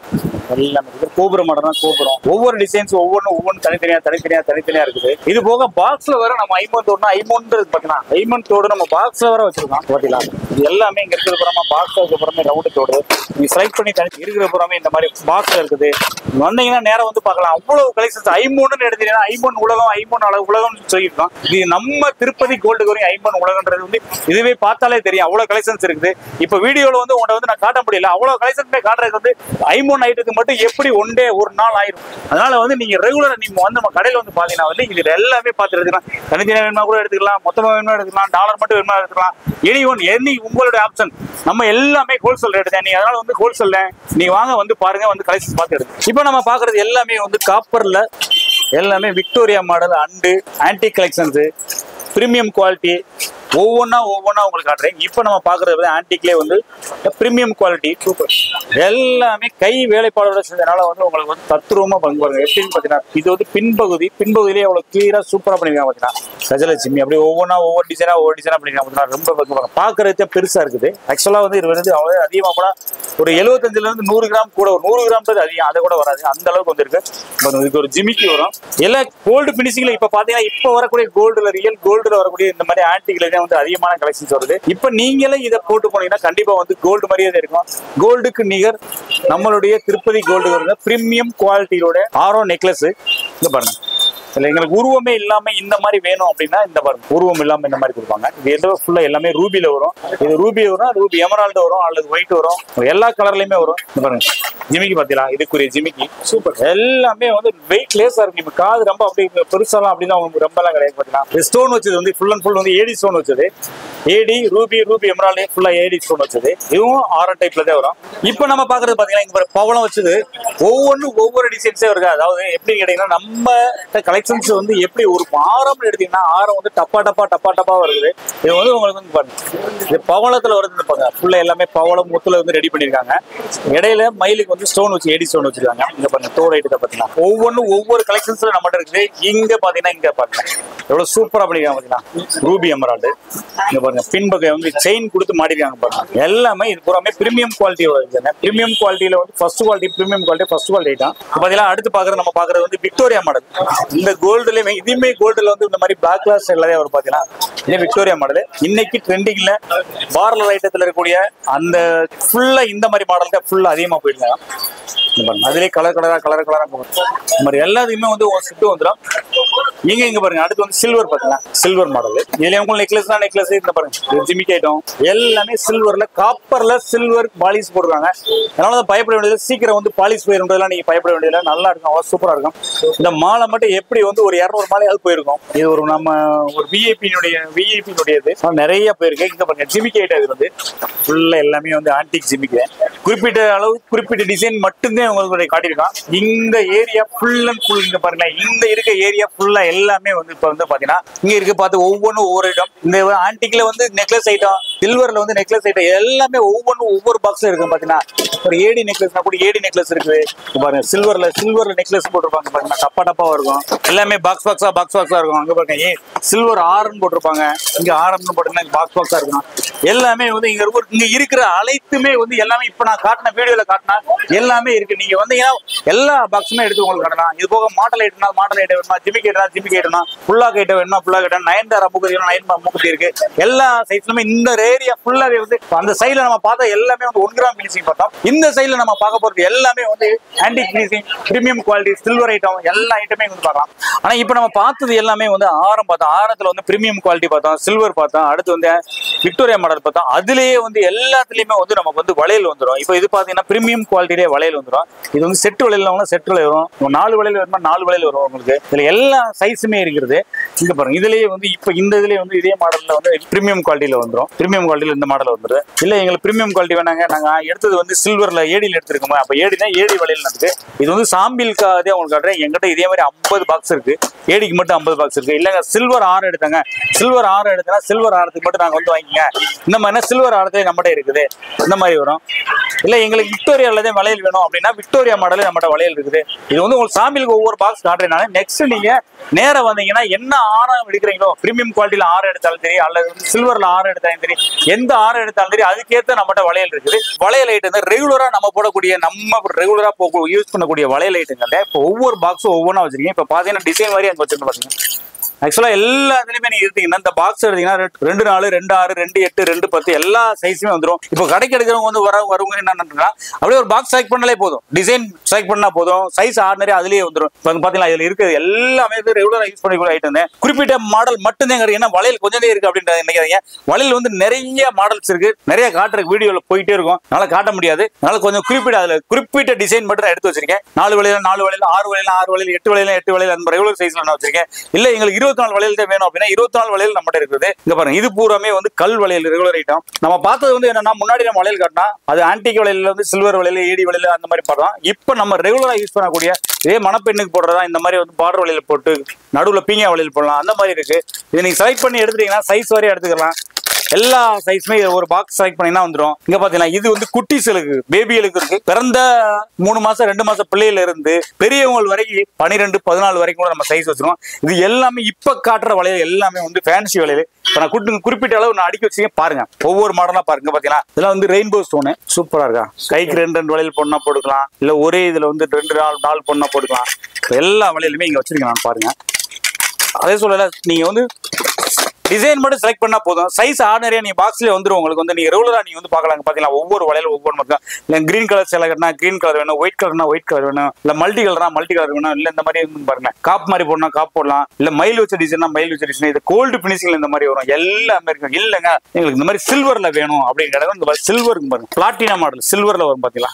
எல்லாமே இருக்குது. கோபுரம் மாடல்னா கோபுரம். ஒவ்வொரு டிசைன்ஸ் ஒவ்வொன்றும் தனித்தனியா இருக்குது. இது போக பாக்ஸ்ல வர நம்ம ஐமோன் தோடுனா ஐமோன்றது பாத்தீங்கன்னா ஐமோன் தோடு நம்ம பாக்ஸ்ல வர வச்சிருக்கோம் பாத்தீங்களா. இது எல்லாமே இங்க இருக்கிற புறமா பாக்ஸ்ல இருக்க புறமே ரவுண்டு தோடு. நீங்க செலக்ட் பண்ணி தனி இருக்கிற புறமே இந்த மாதிரி பாக்ஸ்ல இருக்குது. வந்தீங்கன்னா நேரம் வந்து பார்க்கலாம். அவ்வளவு கலெக்ஷன்ஸ் ஐமோன்னு எடுத்தீங்கன்னா ஐமோன் உலகம், ஐமோன் உலகம் சொல்லியிருக்கோம். இது நம்ம திருப்பதி கோல்டு கவரிங் ஐமோன் உலகன்றது வந்து இதுவே பார்த்தாலே தெரியும். அவ்வளவு கலெக்ஷன்ஸ் இருக்குது. இப்ப வீடியோல வந்து உங்களை வந்து நான் காட்ட முடியல. அவ்வளவு கலெக்ஷன்ஸ் காட்டுறது வந்து ஐமோன் ஐட்டத்துக்கு மட்டும் எப்படி ஒரு நாள் ஆயிரும். அதனால வந்து நீங்க ரெகுலரா நீங்க வந்து நம்ம கடையில வந்து பாத்தீங்கன்னா வந்து இது எல்லாமே பார்த்து எடுத்துக்கலாம். தனித்தனியா வேணுமா கூட எடுத்துக்கலாம், மொத்தமா வேணுமா எடுத்துக்கலாம், டாலர் மட்டும் வேணுமா எடுத்துக்கலாம். எனி உங்களுடைய ஆப்ஷன். நம்ம எல்லாமே ஹோல்சேல் ரேட் தான். நீங்க அதனால வந்து ஹோல்சேல் நீங்க வாங்க வந்து பாருங்க, வந்து கலெக்ஷன் பார்த்து எடுங்க. இப்போ நம்ம பாக்குறது எல்லாமே வந்து காப்பர்ல எல்லாமே Victoria model and antique collections premium quality ஒவ்வொன்றா உங்களுக்கு காட்டுறேன். இப்போ நம்ம பார்க்குறது ஆன்டிக்லேயே வந்து ப்ரீமியம் குவாலிட்டி சூப்பர் எல்லாமே கை வேலைப்பாடோட செஞ்சதுனால வந்து உங்களுக்கு வந்து தத்ரூபமாக பங்கு பாருங்க. எப்படின்னு பார்த்தீங்கன்னா இது வந்து பின்பகுதியிலேயே அவ்வளோ கிளியராக சூப்பராக பண்ணிருக்காங்க. பார்த்தீங்கன்னா கஜலட்சுமி அப்படி ஒவ்வொரு டிசைனாக பண்ணிருக்காங்க. பார்த்தீங்கன்னா ரொம்ப பங்கு பாருங்க. பார்க்கறதே பெருசாக இருக்குது. ஆக்சுவலாக வந்து இது வந்து அவ்வளோ அதிகமாக கூட ஒரு 75லேருந்து 100 கிராம் கூட ஒரு 100 கிராம் அதிகம் அதை கூட வராது. அந்த அளவுக்கு வந்து இருக்கு. இதுக்கு ஒரு ஜிமிக்கி வரும். எல்லா கோல்டு பினிஷிங்ல இப்போ பார்த்தீங்கன்னா இப்போ வரக்கூடிய கோல்டுல ரியல் கோல்டுல வரக்கூடிய இந்த மாதிரி ஆன்டிக்ல வந்து அதிகமான கலெக்ஷன்ஸ் வருது. இப்ப நீங்களே இதை போட்டு போனீங்கன்னா கண்டிப்பா வந்து கோல்டு மாதிரியே இருக்கும். கோல்டுக்கு நிகர் நம்மளுடைய திருப்பதி கோல்டு வருது. பிரீமியம் குவாலிட்டியோட ஆரோ நெக்லஸ் இங்க பாருங்க. இல்ல எங்களுக்கு உருவமே இல்லாம இந்த மாதிரி வேணும் அப்படின்னா இந்த பாருங்க உருவம் இல்லாம இந்த மாதிரி கொடுப்பாங்க. இது ஏதோ ஃபுல்லா எல்லாமே ரூபில வரும். இது ரூபி வரும், ரூபி எமரால்டு வரும், அல்லது ஒயிட் வரும், எல்லா கலர்லயுமே வரும். இந்த பாருங்க ஜிமிக்கி பாத்தீங்களா, இதுக்குரிய ஜிமிக்கி சூப்பர். எல்லாமே வந்து வெயிட் லேஸா இருக்கு. இப்ப காது ரொம்ப அப்படி பெருசாலாம் அப்படின்னா உங்களுக்கு ரொம்ப எல்லாம் கிடையாது. பாத்தீங்கன்னா ஸ்டோன் வச்சது வந்து ஃபுல் அண்ட் ஃபுல் வந்து ஏடி ஸ்டோன் வச்சது. ஏடி ரூபி எமரால்டு ஃபுல்லா ஏடி ஸ்டோன் வச்சது. இதுவும் ஆரோ டைப்ல தான் வரும். இப்ப நம்ம பாக்குறது பாத்தீங்கன்னா இங்க பவளம் வச்சது ஒவ்வொரு டிசைன்ஸே இருக்கு. அதாவது எப்படி கேட்டீங்கன்னா நம்ம கலெக்ஷன்ஸ் வந்து எப்படி ஒரு ஆரம் எடுத்தீங்கன்னா ஆரம் வந்து டப்பா வருது. இது வந்து உங்களுக்கு வந்து பாருங்க இது பவளத்துல வருதுன்னு பாருங்க. ஃபுல்லா எல்லாமே பவளம் முத்துல வந்து ரெடி பண்ணிருக்காங்க. இடையில மயிலுக்கு வந்து ஸ்டோன் வச்சு ஏடி ஸ்டோன் வச்சிருக்காங்க. இங்க பாருங்க தோடு ஐட்டத்தை பாத்தீங்கன்னா ஒவ்வொரு கலெக்ஷன்ஸ்ல நம்மகிட்ட இருக்குது. இங்க பாத்தீங்கன்னா இங்க பாருங்க எவ்வளவு சூப்பரா பண்ணிருக்காங்க. பாத்தீங்கன்னா ரூபி எமரால்டு இங்க பாருங்க பின்பக்கம் வந்து செயின் கொடுத்து மாட்டிருக்காங்க பாருங்க. எல்லாமே இது பூராமே பிரீமியம் குவாலிட்டி வருது. பிரீமியம் குவாலிட்டியில வந்து first quality premium quality first quality தான். பாத்தீங்கன்னா அடுத்து நம்ம பாக்குறது வந்து விக்டோரியா மாடல். இந்த கோல்டுலயுமே இதுமே கோல்டுல வந்து இந்த மாதிரி பிளாக் கிளாஸ் எல்லாமே வரும். பாத்தீங்கன்னா இது விக்டோரியா மாடல். இன்னைக்கு ட்ரெண்டிங்ல பார்லர் ஐட்டத்துல இருக்கக்கூடிய அந்த ஃபுல்லா இந்த மாதிரி மாடல் தான் ஃபுல்லா அதிகமா போயிருக்காங்க. அதுலயே கலர் இந்த மாதிரி எல்லாத்தையுமே வந்து சுட்டு வந்துடும். இங்க பாருங்க அடுத்து வந்து சில்வர் பாத்தீங்கன்னா சில்வர் மாடல். இதுல உங்களுக்கு நெக்லஸ் இந்த பாருங்க ஜிமிக்கி ஐட்டம் எல்லாமே சில்வர்ல காப்பர்ல சில்வர் பாலிஷ் போடுறாங்க. அதனால பயப்பட வேண்டியது சீக்கிரம் வந்து பாலிஷ் போயிருந்ததெல்லாம் நீங்க பயப்பட வேண்டியது நல்லா இருக்கும். சூப்பரா இருக்கும். இந்த மாலை மட்டும் எப்படி வந்து ஒரு 200 மாலையாவது போயிருக்கும். இது ஒரு நம்ம ஒரு விஐபியினுடைய நிறைய போயிருக்கு. இங்க பாருங்க ஜிமிக்கி ஐட்டம் இது வந்து ஃபுல்லா எல்லாமே வந்து ஆன்டிக் ஜிமிக்கி. குறிப்பிட்ட அளவு குறிப்பிட்ட டிசைன் மட்டும்தான் உங்களுக்கு காட்டியிருக்கான். இந்த ஏரியா ஃபுல் அண்ட் ஃபுல் இங்க பாருங்க. இந்த இருக்க ஏரியா ஃபுல்லா எல்லாமே வந்து இப்ப வந்து பாத்தீங்கன்னா இங்க இருக்கு பார்த்து ஒவ்வொரு ஐட்டம். இந்த ஆன்டிக்ல வந்து நெக்லஸ் ஐட்டம், சில்வர்ல வந்து நெக்லஸ் ஐட்டம் எல்லாமே ஒவ்வொரு பாக்ஸ்ல இருக்கு. பாத்தீங்கன்னா ஒரு ஏடி நெக்லஸ்னா கூட ஏடி நெக்லஸ் இருக்குது பாருங்க. சில்வர்ல நெக்லஸ் போட்டிருப்பாங்க பாருங்க. டப்பா இருக்கும். எல்லாமே பாக்ஸ் பாக்ஸா இருக்கும். அங்க பாருங்க சில்வர் ஆரன் போட்டிருப்பாங்க. இங்க ஆரம்னு போட்டீங்கன்னா பாக்ஸா இருக்கும். எல்லாமே வந்து இங்க இருக்கிற அனைத்துமே வந்து எல்லாமே இப்ப நான் காட்டின வீடியோல காட்டினா எல்லாமே இருக்கு. நீங்க வந்தீங்கன்னா எல்லா பாக்ஸுமே எடுத்து உங்களுக்கு காட்டலாம். இது போக மாடல் ஐட்டம் வேணுமா, ஜிமிக்கி ஐட்டம் ஃபுல்லா ஐட்டம் வேணுமா ஃபுல்லா ஐட்டம் 9 மூக்குத்தி இருக்கு. எல்லா சைஸ்லுமே இந்த ஏரியா ஃபுல்லாவே வந்து அந்த சைடுல நம்ம பார்த்தா எல்லாமே வந்து 1 கிராம் பினிஷிங் பார்த்தோம். இந்த சைடுல நம்ம பார்க்க போறது எல்லாமே வந்து antique finishing premium quality silver item எல்லா ஐட்டமே வந்து பார்க்கலாம். ஆனா இப்ப நம்ம பார்த்தது எல்லாமே வந்து ஆரம் பார்த்தோம். ஆரத்துல வந்து பிரீமியம் குவாலிட்டி பார்த்தோம், சில்வர் பார்த்தோம், அடுத்து வந்து விக்டோரியா மாடல் பார்த்தோம். அதுலயே வந்து எல்லாத்துலயுமே வந்து நமக்கு வந்து வளையல் வந்துடும். இப்போ இது பாத்தீங்கன்னா பிரீமியம் குவாலிட்டியிலே வளையல் வந்துடும். இது வந்து செட்டு வளையல் செட்டு வளையல் வரும். 4 வளையல் வருமா 4 வளையல் வரும் உங்களுக்கு. இதுல எல்லா சைஸுமே இருக்கிறது. இங்க பாருங்க இதுலயே வந்து இப்ப இந்த இதுலயே வந்து இதே மாடல்ல வந்து பிரீமியம் குவாலிட்டியில வந்துடும். பிரீமியம் குவாலிட்டியில இந்த மாடல் வந்துருது. இல்ல எங்களுக்கு பிரீமியம் குவாலிட்டி வேணாங்க, நாங்க எடுத்தது வந்து சில்வர்ல ஏடியில் எடுத்திருக்கோம். அப்ப ஏடினா ஏடி வளையல் இருக்கு. இது வந்து சாம்பிளுக்காக உங்களுக்கு காட்டுறேன். எங்கிட்ட இதே மாதிரி 50 பாக்ஸ் இருக்கு. ஏடிக்கு மட்டும் 50 பாக்ஸ் இருக்கு. இல்லங்க சில்வர் ஆரம் எடுத்தாங்க, சில்வர் ஆரம் எடுத்தா சில்வர் ஆரத்துக்கு மட்டும் நாங்க வந்து வாங்கிங்க. இந்த மாதிரி சில்வர் ஆரத்துல நம்மகிட்ட இருக்குது. இந்த மாதிரி வரும். இல்ல எங்களுக்கு விக்டோரியால தான் வளையல் வேணும் அப்படின்னா விக்டோரியா மாடல் நம்மகிட்ட வளையல் இருக்குது. இது வந்து உங்களுக்கு சாம்பிளுக்கு ஒவ்வொரு பாக்ஸ் காட்டுறதுனால நெக்ஸ்ட் நீங்க நேரம் வந்தீங்கன்னா என்ன ஆரம் எடுக்கிறீங்களோ பிரீமியம் குவாலிட்டியில ஆரம் எடுத்தாலும் சரி அல்லது சில்வர்ல ஆரம் எடுத்தாலும் சரி எந்த ஆரம் எடுத்தாலும் சரி அதுக்கேற்ற நம்மகிட்ட வளையல் இருக்குது. வளையல் ஐட்டம் ரெகுலரா நம்ம போடக்கூடிய நம்ம ரெகுலரா யூஸ் பண்ணக்கூடிய வளையல் ஐட்டங்கள்ல இப்போ ஒவ்வொரு பாக்ஸும் ஒவ்வொன்றா வச்சிருக்கீங்க. இப்ப பாத்தீங்கன்னா டிசைன் மாதிரி அங்க வச்சிருக்கோம் பாத்தீங்கன்னா ஆக்சுவலா எல்லா இதுலயுமே நீங்க எடுத்தீங்கன்னா இந்த பாக்ஸ் எடுத்தீங்கன்னா 2 4 2 6 2 8 2 10 எல்லா சைஸுமே வந்துடும். இப்போ கடைக்கு எடுக்கிறவங்க வந்து வருவங்க என்ன அப்படியே ஒரு பாக்ஸ் செலக்ட் பண்ணாலே போதும், டிசைன் செலக்ட் பண்ணா போதும், சைஸ் ஆர்டினரி அதுலயே வந்துடும். இப்போ பாத்தீங்கன்னா இதுல இருக்கிறது எல்லாமே ரெகுலரா யூஸ் பண்ணிக்கூடிய ஐட்டம். குறிப்பிட்ட மாடல் மட்டும்தான் ஏன்னா வளையல் கொஞ்சம் இருக்கு அப்படின்றது நினைக்காதீங்க. வளையல் வந்து நிறைய மாடல்ஸ் இருக்கு, நிறைய காட்டுறதுக்கு வீடியோல போயிட்டே இருக்கும், அதனால காட்ட முடியாது. அதனால கொஞ்சம் குறிப்பிட்ட டிசைன் மட்டும் நான் எடுத்து வச்சிருக்கேன். 4 வளையல் 4 வளையல் 6 வளையல் 6 வளையல் 8 வளையல் 8 வளையல் அந்த ரெகுலர் சைஸ்ல நான் வச்சிருக்கேன். இல்ல எங்களுக்கு 24 வளையல் தான் வேணும் அப்படின்னா 24 வளையல் நம்மகிட்ட இருக்குது. இங்க பாருங்க, இது பூராமே வந்து கல் வளையல், ரெகுலர் ஐட்டம். நம்ம பார்த்தது வந்து என்னன்னா, முன்னாடி நம்ம வளையல் காட்டினா அது ஆன்டிக் வளையல் வந்து சில்வர் வளையல், ஏடி வளையல் அந்த மாதிரி பார்த்தோம். இப்போ நம்ம ரெகுலரா யூஸ் பண்ணக்கூடிய இதே மணப்பெண்ணுக்கு போடுறதா இந்த மாதிரி வந்து பார்டர் வளையல் போட்டு நடுவில் பீங்கா வளையல் போடலாம். அந்த மாதிரி இருக்கு. இதை நீங்க செலக்ட் பண்ணி எடுத்துட்டீங்கன்னா சைஸ் வரையும் எடுத்துக்கலாம். எல்லா சைஸுமே ஒரு பாக்ஸ் செலக்ட் பண்ணினா வந்துடும். இங்க பாத்தீங்கன்னா இது வந்து குட்டிஸ்களுக்கு, பேபிகளுக்கு இருக்கு. பிறந்த 3 மாசம் 2 மாசம் பிள்ளையில இருந்து பெரியவங்க வரைக்கும் 12 14 வரைக்கும் கூட நம்ம சைஸ் வச்சிருக்கோம். இது எல்லாமே இப்ப காட்டுற வளையல் எல்லாமே வந்து ஃபேன்சி வளையல். இப்ப நான் குறிப்பிட்ட அளவு நான் அடிக்க வச்சுக்கேன் பாருங்க. ஒவ்வொரு மாடலா பாருங்க. பாத்தீங்கன்னா இதெல்லாம் வந்து ரெயின்போ ஸ்டோனு சூப்பரா இருக்கா. கைக்கு 2 வளையல் பொண்ணா போட்டுக்கலாம், இல்ல ஒரே இதுல வந்து 2 4 பொண்ணா போட்டுக்கலாம். எல்லா வளையலுமே இங்க வச்சிருக்கேன் நான் பாருங்க. அதே சொல்லல, நீங்க வந்து டிசைன் மட்டும் செலக்ட் பண்ணா போதும். சைஸ் ஆர்டினரியா நீ பாக்ஸ்ல வந்துரும். உங்களுக்கு வந்து நீங்க ரெகுலரா நீங்க வந்து பார்க்கலாம். பாத்தீங்கன்னா ஒவ்வொரு வளையல ஒவ்வொரு மட்டும் இல்ல கிரீன் கலர் சேலகட்னா கிரீன் கலர் வேணும், ஒயிட் கலர்னா ஒயிட் கலர் வேணும், இல்ல மல்டி கலர்னா மல்டி கலர் வேணும், இல்ல இந்த மாதிரி பாருங்க காப் மாதிரி போடணும் காப் போடலாம், இல்ல மயில் வச்ச டிசைன்னா மயில் வச்ச டிசைன். இது கோல்டு பினிஷிங்ல இந்த மாதிரி வரும். எல்லாமே இருக்கும். இல்லங்க எங்களுக்கு இந்த மாதிரி சில்வர்ல வேணும் அப்படின்னு கேட்டா இந்த மாதிரி சில்வருக்கு பாருங்க, பிளாட்டினா மாடல் சில்வர்ல வரும். பாத்தீங்களா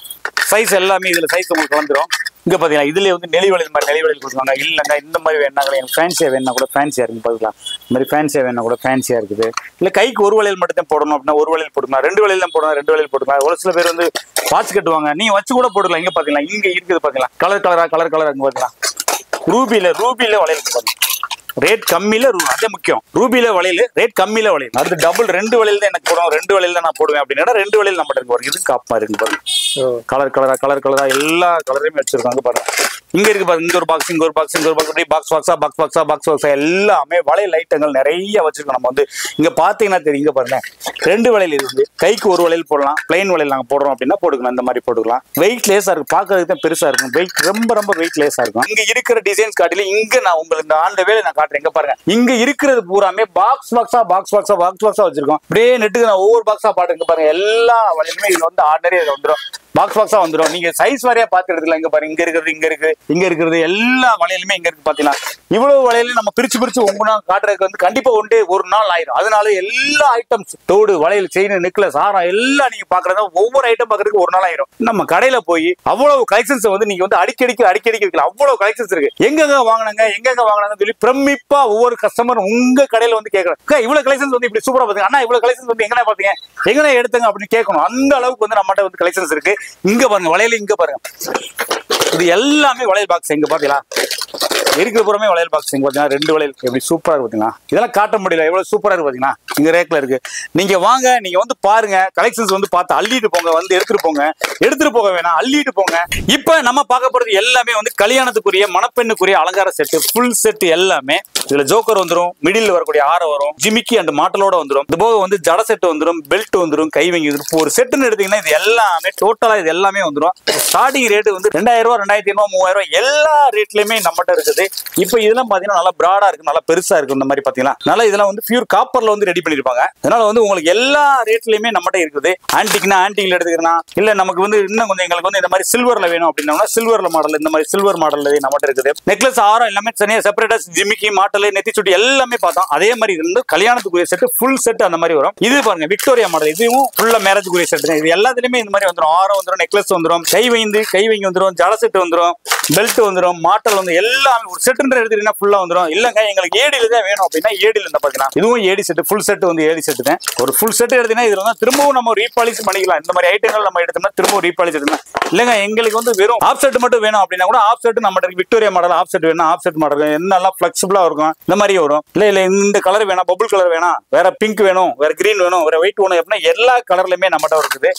சைஸ் எல்லாமே இதுல சைஸ் உங்களுக்கு வந்துடும். இங்க பாத்தீங்கன்னா இதுல வந்து நெளி வளையல் மாதிரி நெளி வளையல் கொடுப்பாங்க. இல்லங்க இந்த மாதிரி வேணாங்க எனக்கு ஃபேன்சியா வேணா கூட ஃபேன்சியா இருக்கு. பாத்துக்கலாம் இந்த மாதிரி ஃபேன்சியா வேணா கூட ஃபேன்சியா இருக்குது. இல்ல கைக்கு ஒரு வளையல் மட்டும் தான் போடணும் அப்படின்னா ஒரு வளையல் போட்டுக்கலாம், 2 வளையல் தான் போடணும் 2 வளையல் போட்டுக்கலாம். ஒரு சில பேர் வந்து வாட்ச் கட்டுவாங்க, நீங்க வச்சு கூட போட்டுக்கலாம். இங்க பாத்தீங்களா இங்க இருக்குது பாத்தீங்களா கலர் கலரா இங்க பாத்தீங்களா ரூபில வளையல் பாருங்க. ரேட் கம்மியில அதே முக்கியம். ரூபில வளையல் ரேட் கம்மியில வளையல். அடுத்து டபுள் 2 வளையல் தான் எனக்கு போடும், 2 வளையல் தான் நான் போடுவேன் அப்படின்னா 2 வளையல் நம்ம இருக்கு பாருங்க. இது காப் மாதிரி இருக்கு பாருங்க. கலர் கலரா எல்லா கலரையுமே வச்சிருக்காங்க பாருங்க. இங்க இருக்கு பாருங்க, இங்க ஒரு பாக்ஸ் இங்க ஒரு பாக்ஸ் இங்க ஒரு பாக்ஸ், அப்படியே பாக்ஸ் எல்லாமே வளையல் ஐட்டங்கள் நிறைய வச்சிருக்கோம். நம்ம வந்து இங்க பாத்தீங்கன்னா தெரியும். இங்க பாருங்க 2 வளையல் இருக்கு. கைக்கு ஒரு வளையல் போடலாம், பிளைன் வளையல் நாங்க போடுறோம் அப்படின்னா போட்டுக்கலாம். இந்த மாதிரி போட்டுக்கலாம். வெயிட் லேஸா இருக்கு, பாக்குறதுக்கு தான் பெருசா இருக்கும். வெயிட் ரொம்ப வெயிட் லேஸா இருக்கும். இங்க இருக்கிற டிசைன்ஸ் காட்டில இங்க நான் உங்களுக்கு இந்த ஆண்ட வேலை நான் காட்டுறேன். இங்க பாருங்க, இங்க இருக்கிறது பூராமே பாக்ஸ் பாக்ஸா வச்சிருக்கோம். அப்படியே நெட்டுக்கு நான் ஒவ்வொரு பாக்ஸா பாட்டு பாருங்க. எல்லா வளையலுமே இதுல வந்து ஆர்டினரி இதுல வந்துடும், பாக்ஸா வந்துடும். நீங்க சைஸ் வரையா பார்த்து எடுத்துக்கலாம். இங்க பாருங்க, இங்க இருக்கிறது எல்லா வளையலுமே இங்க இருக்கு. பாத்தீங்கன்னா இவ்வளவு வளையலையும் நம்ம பிரிச்சு ஒவ்வொன்றா காட்டுறதுக்கு வந்து கண்டிப்பா ஒரு நாள் ஆயிரும். அதனால எல்லா ஐட்டம்ஸ் தோடு வளையல் செயின் நெக்லஸ் ஆரம் எல்லாம் நீங்க பாக்குறதா ஒவ்வொரு ஐட்டம் பாக்குறதுக்கு ஒரு நாள் ஆயிரும். நம்ம கடையில போய் அவ்வளவு கலெக்ஷன்ஸ் வந்து நீங்க வந்து அடிக்கடி வைக்கலாம். அவ்வளவு கலெக்ஷன்ஸ் இருக்கு. எங்க வாங்கினாங்க சொல்லி பிரமிப்பா ஒவ்வொரு கஸ்டமர் உங்க கடையில வந்து கேட்கறாங்க, இவ்வளவு கலெக்ஷன்ஸ் வந்து இப்படி சூப்பரா பாத்தீங்க அண்ணா, இவ்வளவு கலெக்ஷன்ஸ் வந்து எங்கனா பாத்தீங்க எங்கனா எடுத்துங்க அப்படின்னு கேட்கணும். அந்த அளவுக்கு வந்து நம்மகிட்ட வந்து கலெக்ஷன்ஸ் இருக்கு. இங்க பாருங்க வளையல், இங்க பாருங்க இது எல்லாமே வளையல் பாக்ஸ். இங்க பாத்தீங்களா இருக்கிற புறமே வளையல் பாக்ஸ். இங்க பாத்தீங்கன்னா 2 வளையல் எப்படி சூப்பரா இருக்கு பாத்தீங்களா. இதெல்லாம் காட்ட முடியல, எவ்வளவு சூப்பரா இருக்கு பாத்தீங்கன்னா. இங்க ரேக்ல இருக்கு. நீங்க வாங்க, நீங்க வந்து பாருங்க, கலெக்ஷன்ஸ் வந்து பார்த்து அள்ளிட்டு போங்க. வந்து எடுத்துட்டு போக வேணாம், அள்ளிட்டு போங்க. இப்ப நம்ம பார்க்க போறது எல்லாமே வந்து கல்யாணத்துக்குரிய மணப்பெண்ணுக்குரிய அலங்கார செட்டு, ஃபுல் செட் எல்லாமே. இதுல ஜோக்கர் வந்துரும், மிடில் வரக்கூடிய ஆரம் வரும், ஜிமிக்கி அண்ட் மாட்டலோட வந்துரும். இது போக வந்து ஜட செட் வந்துரும், பெல்ட் வந்துரும், கைவங்கி வந்துரும். ஒரு செட்டுன்னு எடுத்தீங்கன்னா இது எல்லாமே டோட்டலா இது எல்லாமே வந்துரும். ஸ்டார்டிங் ரேட் வந்து 2000 ரூபாய் 2500 3000 எல்லா ரேட்லயுமே நம்மகிட்ட இருக்குது. இப்ப இதெல்லாம் பாத்தீங்கன்னா நல்லா பிராடா இருக்கு, நல்லா பெருசா இருக்கு. இந்த மாதிரி பாத்தீங்கன்னா நல்லா இதெல்லாம் வந்து பியூர் காப்பர்ல வந்து ரெடி பண்ணிருப்பாங்க. அதனால வந்து உங்களுக்கு எல்லா ரேட்லயுமே நம்மகிட்ட இருக்குது. ஆன்டிக்னா ஆன்டிக்ல எடுத்துக்கலாம், இல்ல நமக்கு வந்து இன்னும் கொஞ்சம் எங்களுக்கு வந்து இந்த மாதிரி சில்வர்ல வேணும் அப்படின்னா சில்வர்ல மாடல், இந்த மாதிரி சில்வர் மாடல் நம்மகிட்ட இருக்குது. நெக்லஸ் ஆரம் எல்லாமே தனியா செப்பரேட்டா ஜிமிக்கி மாட்டல் நெத்தி சுட்டி எல்லாமே பார்த்தோம். அதே மாதிரி இருந்து கல்யாணத்துக்குரிய செட் ஃபுல் செட் அந்த மாதிரி வரும். இது பாருங்க விக்டோரியா மாடல், இதுவும் ஃபுல்லா மேரேஜுக்குரிய செட். இது எல்லாத்துலயுமே இந்த மாதிரி வந்துடும். ஆரம் வந்துடும், நெக்லஸ் வந்துடும், கைவங்கி வந்துடும், ஜட செட் வந்துடும், பெல்ட் வந்துடும், மாட்டல் வந்து எல்லாமே ஒரு செட் எடுத்துட்டீங்கன்னா ஃபுல்லா வந்துடும். இல்லங்க எங்களுக்கு ஏடில தான் வேணும் அப்படின்னா ஏடில இருந்தா பாத்தீங்கன்னா இதுவும் ஏடி செட், ஃபுல் செட் வந்து ஏடி செட் தான். ஒரு ஃபுல் செட் எடுத்தீங்கன்னா இதுல வந்து திரும்பவும் நம்ம ரீபாலிஷ் பண்ணிக்கலாம். இந்த மாதிரி ஐட்டங்கள் நம்ம எடுத்தோம்னா திரும்பவும் ரீபாலிஷ் எடுக்கலாம். இல்லங்க எங்களுக்கு வந்து வெறும் ஆஃப் செட் மட்டும் வேணும் அப்படின்னா கூட ஆஃப் செட் நம்ம விக்டோரியா மாடல் ஆஃப் செட் வேணும், ஆஃப் செட் மாடல் என்னெல்லாம் பிளெக்சிபிளா இருக்கும் இந்த மாதிரி வரும். இல்ல இந்த கலர் வேணாம், பபுள் கலர் வேணாம், வேற பிங்க் வேணும், வேற கிரீன் வேணும், வேற ஒயிட் வேணும் அப்படின்னா எல்லா கலர்லயுமே நம்மகிட்ட இருக்குது.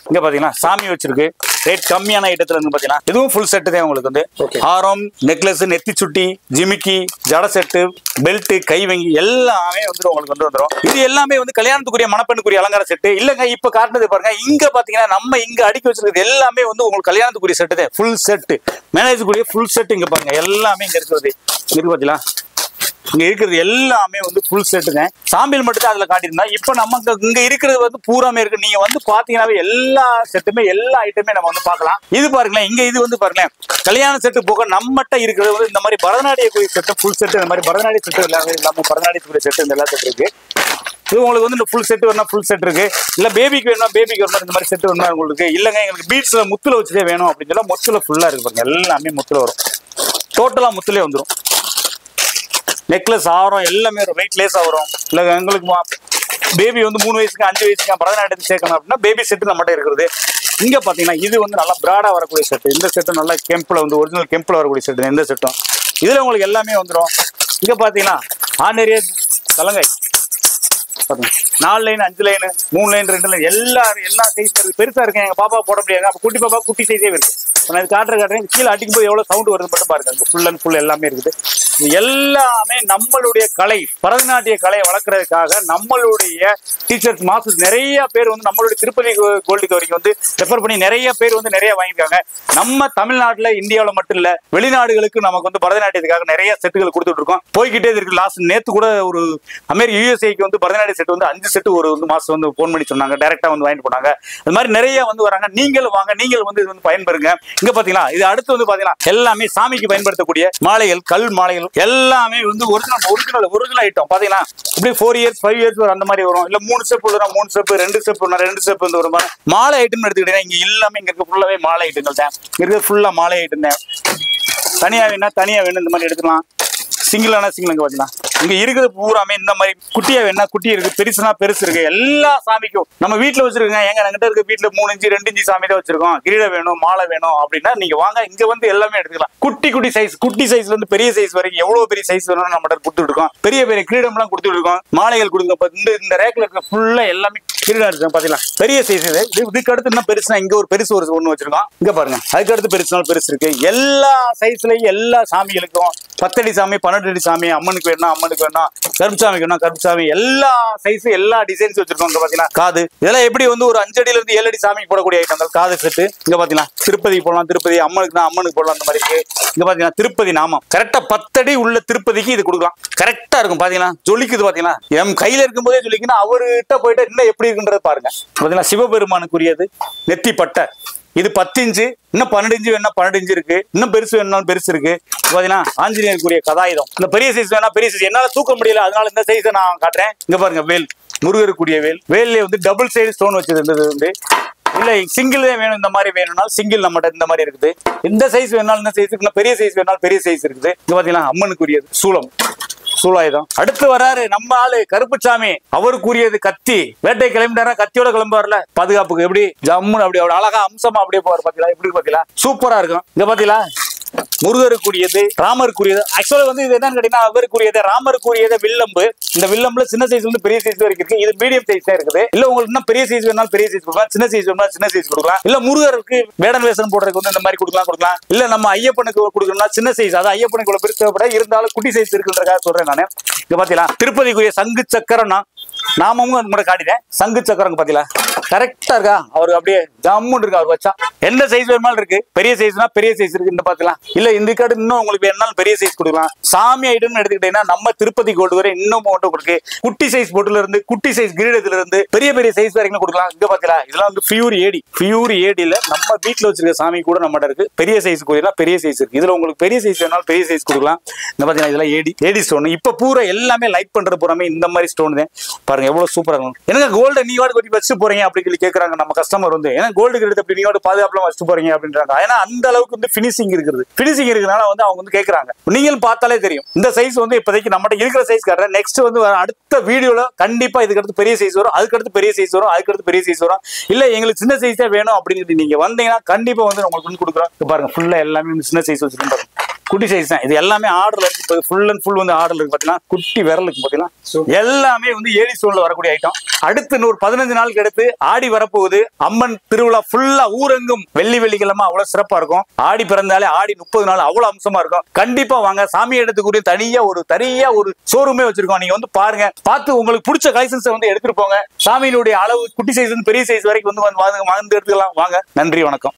இங்க பாத்தீங்கன்னா சாமி வச்சிருக்கு. ரேட் கம்மியான ஐட்டத்துல இருந்து பாத்தீங்கன்னா இதுவும் ஃபுல் செட் தான். உங்களுக்கு வந்து ஆரம், நெக்லஸ், நெத்தி சுட்டி, ஜிமிக்கி, ஜட செட்டு, பெல்ட், கைவங்கி எல்லாமே வந்து உங்களுக்கு வந்து வந்துடும். இது எல்லாமே வந்து கல்யாணத்துக்குரிய மணப்பெண்ணுக்குரிய அலங்கார செட்டு. இல்லங்க இப்ப காட்டுனது பாருங்க, இங்க பாத்தீங்கன்னா நம்ம இங்க அடிக்க வச்சிருக்கிறது எல்லாமே வந்து உங்களுக்கு கல்யாணத்துக்குரிய செட்டு தான். ஃபுல் செட் மேரேஜுக்குரிய ஃபுல் செட். இங்க பாருங்க எல்லாமே இங்க இருக்கிறது இருக்கு பாத்தீங்களா. இங்க இருக்கிறது எல்லாமே வந்து ஃபுல் செட்டுங்க. சாம்பிள் மட்டும் தான் அதுல காட்டியிருந்தா. இப்ப நமக்கு இங்க இருக்கிறது வந்து பூராமே இருக்கு. நீங்க வந்து பாத்தீங்கன்னாவே எல்லா செட்டுமே எல்லா ஐட்டமே நம்ம வந்து பார்க்கலாம். இது பாருங்களேன், இங்க இது வந்து பாருங்களேன் கல்யாண செட்டு போக நம்மகிட்ட இருக்கிறது வந்து இந்த மாதிரி பரதநாட்டிய செட்டு ஃபுல் செட், இந்த மாதிரி பரதநாட்டிய செட்டு எல்லாமே நம்ம பரதநாட்டிய செட்டு இந்த எல்லா செட் இருக்கு. இது உங்களுக்கு வந்து இந்த ஃபுல் செட் வேணும், ஃபுல் செட் இருக்கு. இல்ல பேபிக்கு வேணும், பேபிக்கு வரணும், இந்த மாதிரி செட் வேணும் உங்களுக்கு. இல்லங்க எங்களுக்கு பீட்ஸ்ல முத்துல வச்சுட்டே வேணும் அப்படின்னு சொல்லி முத்துல ஃபுல்லா இருக்கு பாருங்க. எல்லாமே முத்துல வரும், டோட்டலா முத்துலேயே வந்துடும். நெக்லஸ் ஆரம் எல்லாமே வெயிட்லெஸ்ஸா வரும். இல்ல எங்களுக்கு பேபி வந்து 3 வயசுக்கு 5 வயசுக்கு பரதநாட்டியத்துக்கு சேர்க்கணும் அப்படின்னா பேபி செட்டு நம்மகிட்ட இருக்கிறது. இங்க பாத்தீங்கன்னா இது வந்து நல்லா பிராடா வரக்கூடிய செட். இந்த செட்டும் நல்லா கெம்பில் வந்து ஒரிஜினல் கெம்பில் வரக்கூடிய செட். எந்த செட்டும் இதுல உங்களுக்கு எல்லாமே வந்துடும். இங்க பாத்தீங்கன்னா ஆர்டினரியா தலங்கை 4 லைன் 5 லைன் 3 லைன் 2 லைன் எல்லா சைஸ் இருக்கு. பெருசா இருக்கு எங்க பாப்பா போட முடியாது. அப்ப குட்டி பாப்பா குட்டி சைஸே இருக்கு. நான் இது காட்டுறேன். கீழே அடிக்கும் போது எவ்வளவு சவுண்ட் வருது மட்டும் பாருங்க. ஃபுல் அண்ட் ஃபுல் எல்லாமே இருக்குது. இது எல்லாமே நம்மளுடைய கலை, பரதநாட்டிய கலையை வளர்க்கறதுக்காக நம்மளுடைய டீச்சர்ஸ் மாஸ்டர்ஸ் நிறைய பேர் வந்து நம்மளுடைய திருப்பதி கோல்டு கவரிங் வந்து ரெஃபர் பண்ணி நிறைய பேர் வந்து நிறைய வாங்கியிருக்காங்க. நம்ம தமிழ்நாட்டுல இந்தியாவில மட்டும் இல்ல வெளிநாடுகளுக்கு நமக்கு வந்து பரதநாட்டியத்துக்காக நிறைய செட்டுகள் கொடுத்துட்டு இருக்கோம். போய்கிட்டே இருக்கு. லாஸ்ட் நேத்து கூட ஒரு அமெரிக்க யூஎஸ்ஏக்கு வந்து பரதநாட்டிய செட் வந்து 5 செட்டு ஒரு மாசம் வந்து போன் பண்ணி சொன்னாங்க. டைரக்டா வந்து வாங்கிட்டு போனாங்க. அது மாதிரி நிறைய வந்து வராங்க. நீங்கள் வாங்க, நீங்கள் வந்து இது வந்து பயன்பெறுங்க. இங்க பாத்தீங்களா இது அடுத்து வந்து பாத்தீங்கன்னா எல்லாமே சாமிக்கு பயன்படுத்தக்கூடிய மாலைகள், கல் மாலைகள் எல்லாமே வந்து ஒரிஜினல் ஐட்டம். பாத்தீங்கன்னா இப்படி 4 இயர்ஸ் 5 இயர்ஸ் அந்த மாதிரி வரும். இல்ல 3 ஸ்டெப் 3 ஸ்டெப் 2 ஸ்டெப் 2 ஸ்டெப் வந்து வரும். மாலை ஐட்டம் எடுத்துக்கிட்டீங்கன்னா இங்க எல்லாமே இங்க இருக்க ஃபுல்லாவே மாலை ஐட்டங்கள் தான். இருக்கு ஃபுல்லா மாலை ஐட்டம் தான். தனியா வேணா தனியா வேணும் இந்த மாதிரி எடுத்துக்கலாம். சிங்கிளான சிங்கிள் இங்க பாத்தீங்கன்னா இங்க இருக்குது பூராமே இந்த மாதிரி. குட்டியா வேணா குட்டி இருக்கு, பெருசுனா பெருசு இருக்கு. எல்லா சாமிக்கும் நம்ம வீட்டுல வச்சிருக்கோங்க. எங்க எங்கிட்ட இருக்க வீட்டுல 3 இன்ச்சு 2 இன்ச்சு சாமி தான் வச்சிருக்கோம். கிரீடம் வேணும் மாலை வேணும் அப்படின்னா நீங்க வாங்க. இங்க வந்து எல்லாமே எடுத்துக்கலாம். குட்டி சைஸ், குட்டி சைஸ்ல இருந்து பெரிய சைஸ் வரைக்கும் எவ்வளவு பெரிய சைஸ் வேணும்னு நம்ம கொடுத்துட்டு இருக்கோம். பெரிய கிரீடம் எல்லாம் கொடுத்துட்டு இருக்கோம். மாலைகள் கொடுக்க இந்த ரேக்ல இருக்க ஃபுல்லா எல்லாமே கிரீடம் இருக்கு. பாத்தீங்களா பெரிய சைஸ் இது. இதுக்கு அடுத்து என்ன பெருசுனா இங்க ஒரு பெருசு ஒண்ணு வச்சிருக்கோம். இங்க பாருங்க அதுக்கு அடுத்து பெருசுனாலும் பெருசு இருக்கு. எல்லா சைஸ்லயும் எல்லா சாமிகளுக்கும் 10 அடி சாமி 12 அடி சாமி, அம்மனுக்கு வேணும் அம்மனுக்கு வேணும், கருப்புசாமிக்கு வேணும் கருப்புசாமி, எல்லா சைஸ் எல்லா டிசைன்ஸ் வச்சிருக்கோம். இங்க பாத்தீங்கன்னா காது இதெல்லாம் எப்படி வந்து ஒரு 5 அடியில இருந்து 7 அடி சாமிக்கு போடக்கூடிய ஐட்டம் காது செட்டு. இங்க பாத்தீங்கன்னா திருப்பதி போடலாம், திருப்பதி அம்மனுக்கு அம்மனுக்கு போடலாம் அந்த மாதிரி இருக்கு. இங்க பாத்தீங்கன்னா திருப்பதி நாமம் கரெக்டா 10 அடி உள்ள திருப்பதிக்கு இது கொடுக்கலாம். கரெக்டா இருக்கும். பாத்தீங்கன்னா ஜொலிக்குது. பாத்தீங்கன்னா என் கையில இருக்கும் போதே ஜொலிக்குன்னா அவர்கிட்ட போயிட்டு இன்னும் எப்படி இருக்குன்றத பாருங்க. பாத்தீங்கன்னா சிவபெருமானுக்குரியது நெத்தி பட்டை. இது 10 இன்ச்சு, இன்னும் 12 இன்ச்சு வேணா 12 இன்ச்சு இருக்கு. இன்னும் பெருசு வேணாலும் பெருசு இருக்கு. பாத்தீங்கன்னா ஆஞ்சநேயருக்குரிய கதாயுதம். இந்த பெரிய சைஸ் வேணா பெரிய சைஸ். என்னால தூக்க முடியல, அதனால இந்த சைஸை நான் காட்டுறேன். இங்க பாருங்க வேல், முருகருக்குரிய வேல். வேல்ல வந்து டபுள் சைடு ஸ்டோன் வச்சிருந்தது வந்து இல்ல சிங்கிள் வேணும். இந்த மாதிரி வேணும்னா சிங்கிள் நம்மகிட்ட இந்த மாதிரி இருக்குது. இந்த சைஸ் வேணாலும் இந்த சைஸ் இருக்கு. பெரிய சைஸ் வேணாலும் பெரிய சைஸ் இருக்குது. இங்க பாத்தீங்கன்னா அம்மனுக்குரியது சூலம், சூலாயுதம். அடுத்து வராரு நம்ம ஆளு கருப்புசாமி. அவருக்குரியது கத்தி. வேட்டை கிளம்பிட்டாரா கத்தியோட கிளம்புவார்ல பாதுகாப்புக்கு. எப்படி ஜம்முன்னு அப்படி அழகா அம்சமா அப்படியே போவார். பாத்தீங்களா எப்படி பாத்தீங்களா சூப்பரா இருக்கும். இங்க பாத்தீங்களா முருகருக்குரியது, ராமருக்குரியது. ஆக்சுவலா வந்து இது என்னன்னு கேட்டீங்கன்னா அவருக்குரியது ராமருக்குரியது வில்லம்பு. இந்த வில்லம்புல சின்ன சைஸ்ல இருந்து பெரிய சைஸ் வரைக்கும் இருக்கு. இது மீடியம் சைஸ் தான் இருக்குது. இல்ல உங்களுக்கு இன்னும் பெரிய சைஸ் வேணாலும் பெரிய சைஸ் கொடுக்கலாம், சின்ன சைஸ் வேணாலும் சின்ன சைஸ் கொடுக்கலாம். இல்ல முருகருக்கு வேடன் வேஷம் போடுறதுக்கு வந்து இந்த மாதிரி கொடுக்கலாம். இல்ல நம்ம ஐயப்பனுக்கு கொடுக்கணும்னா சின்ன சைஸ். அது ஐயப்பனுக்கு இவ்வளவு பெருசு தேவைப்பட இருந்தாலும் குட்டி சைஸ் இருக்குன்றதுக்காக சொல்றேன் நானு. இங்க பாத்தீங்களா திருப்பதிக்குரிய சங்கு சக்கரம் நாமமும் அது கூட காட்டிட்டேன். சங்கு சக்கரம் பாத்தீங்களா கரெக்டா இருக்கா. அவருக்கு அப்படியே ஜம்முன்னு இருக்கு. அவர் வச்சா எந்த சைஸ் வேணுமாலும் இருக்கு. பெரிய சைஸ்னா பெரிய சைஸ் இருக்கு. இந்த பாத்தீங்களா இல்ல இந்த கார்டு இன்னும் உங்களுக்கு வேணாலும் பெரிய சைஸ் கொடுக்கலாம். சாமி ஐட்டம்னு எடுத்துக்கிட்டீங்கன்னா நம்ம திருப்பதி கோல்டு வரை இன்னும் கொடுக்கு. குட்டி சைஸ் பொட்டுல இருந்து குட்டி சைஸ் கிரீடத்துல இருந்து பெரிய பெரிய சைஸ் வரைக்கும் கொடுக்கலாம். இங்க பாத்தீங்களா இதெல்லாம் வந்து பியூர் ஏடில நம்ம வீட்டுல வச்சிருக்க சாமி கூட நம்மகிட்ட இருக்கு. பெரிய சைஸ் கூடியலாம் பெரிய சைஸ் இருக்கு. இதுல உங்களுக்கு பெரிய சைஸ் வேணாலும் பெரிய சைஸ் கொடுக்கலாம். இந்த பாத்தீங்கன்னா இதெல்லாம் ஏடி ஸ்டோன். இப்ப பூரா எல்லாமே லைட் பண்றது பூராமே இந்த மாதிரி ஸ்டோன் தான். பாருங்க எவ்வளவு சூப்பரா இருக்கும். எனக்கு கோல்டு நீ வாடு கொட்டி வச்சு போறீங்க அப்படின்னு சொல்லி கேட்கறாங்க நம்ம கஸ்டமர் வந்து. ஏன்னா கோல்டு கிரெடிட் அப்படி நீங்க பாதுகாப்புல வச்சு போறீங்க அப்படின்றாங்க. ஏன்னா அந்த அளவுக்கு வந்து பினிஷிங் இருக்கிறதுனால வந்து அவங்க வந்து கேட்கறாங்க. நீங்களும் பார்த்தாலே தெரியும். இந்த சைஸ் வந்து இப்போதைக்கு நம்மகிட்ட இருக்கிற சைஸ் காட்டுறேன். நெக்ஸ்ட் வந்து அடுத்த வீடியோல கண்டிப்பா இதுக்கு அடுத்து பெரிய சைஸ் வரும், அதுக்கு அடுத்து பெரிய சைஸ் வரும், அதுக்கு அடுத்து பெரிய சைஸ் வரும். இல்ல எங்களுக்கு சின்ன சைஸ் தான் வேணும் அப்படின்னு நீங்க வந்தீங்கன்னா கண்டிப்பா வந்து உங்களுக்கு வந்து கொடுக்குறோம். பாருங்க ஃபுல்லா எல்லாமே சின்ன சைஸ் வச்சிருக்கோம். குட்டி சைஸ் தான். இது எல்லாமே ஆர்டர்ல இருக்கு. ஃபுல் அண்ட் ஃபுல் வந்து ஆர்டர்ல இருக்கு. பாத்தீங்கன்னா குட்டி விரலுக்கு பாத்தீங்கன்னா எல்லாமே வந்து ஏடி ஸ்டோன்ல வரக்கூடிய ஐட்டம். அடுத்து 15 நாளுக்கு அடுத்து ஆடி வரப்போகுது. அம்மன் திருவிழா ஃபுல்லா ஊரெங்கும் வெள்ளிக்கிழமை அவ்வளவு சிறப்பா இருக்கும். ஆடி பிறந்தாலே ஆடி 30 நாள் அவ்வளவு அம்சமா இருக்கும். கண்டிப்பா வாங்க. சாமி இடத்துக்குரிய தனியா ஒரு ஷோரூமே வச்சிருக்கோம். நீங்க வந்து பாருங்க. பார்த்து உங்களுக்கு பிடிச்ச கலெக்ஷன்ஸ் வந்து எடுத்துட்டு போங்க. சாமியினுடைய அளவு குட்டி சைஸ் பெரிய சைஸ் வரைக்கும் வந்து எடுத்துக்கலாம். வாங்க. நன்றி, வணக்கம்.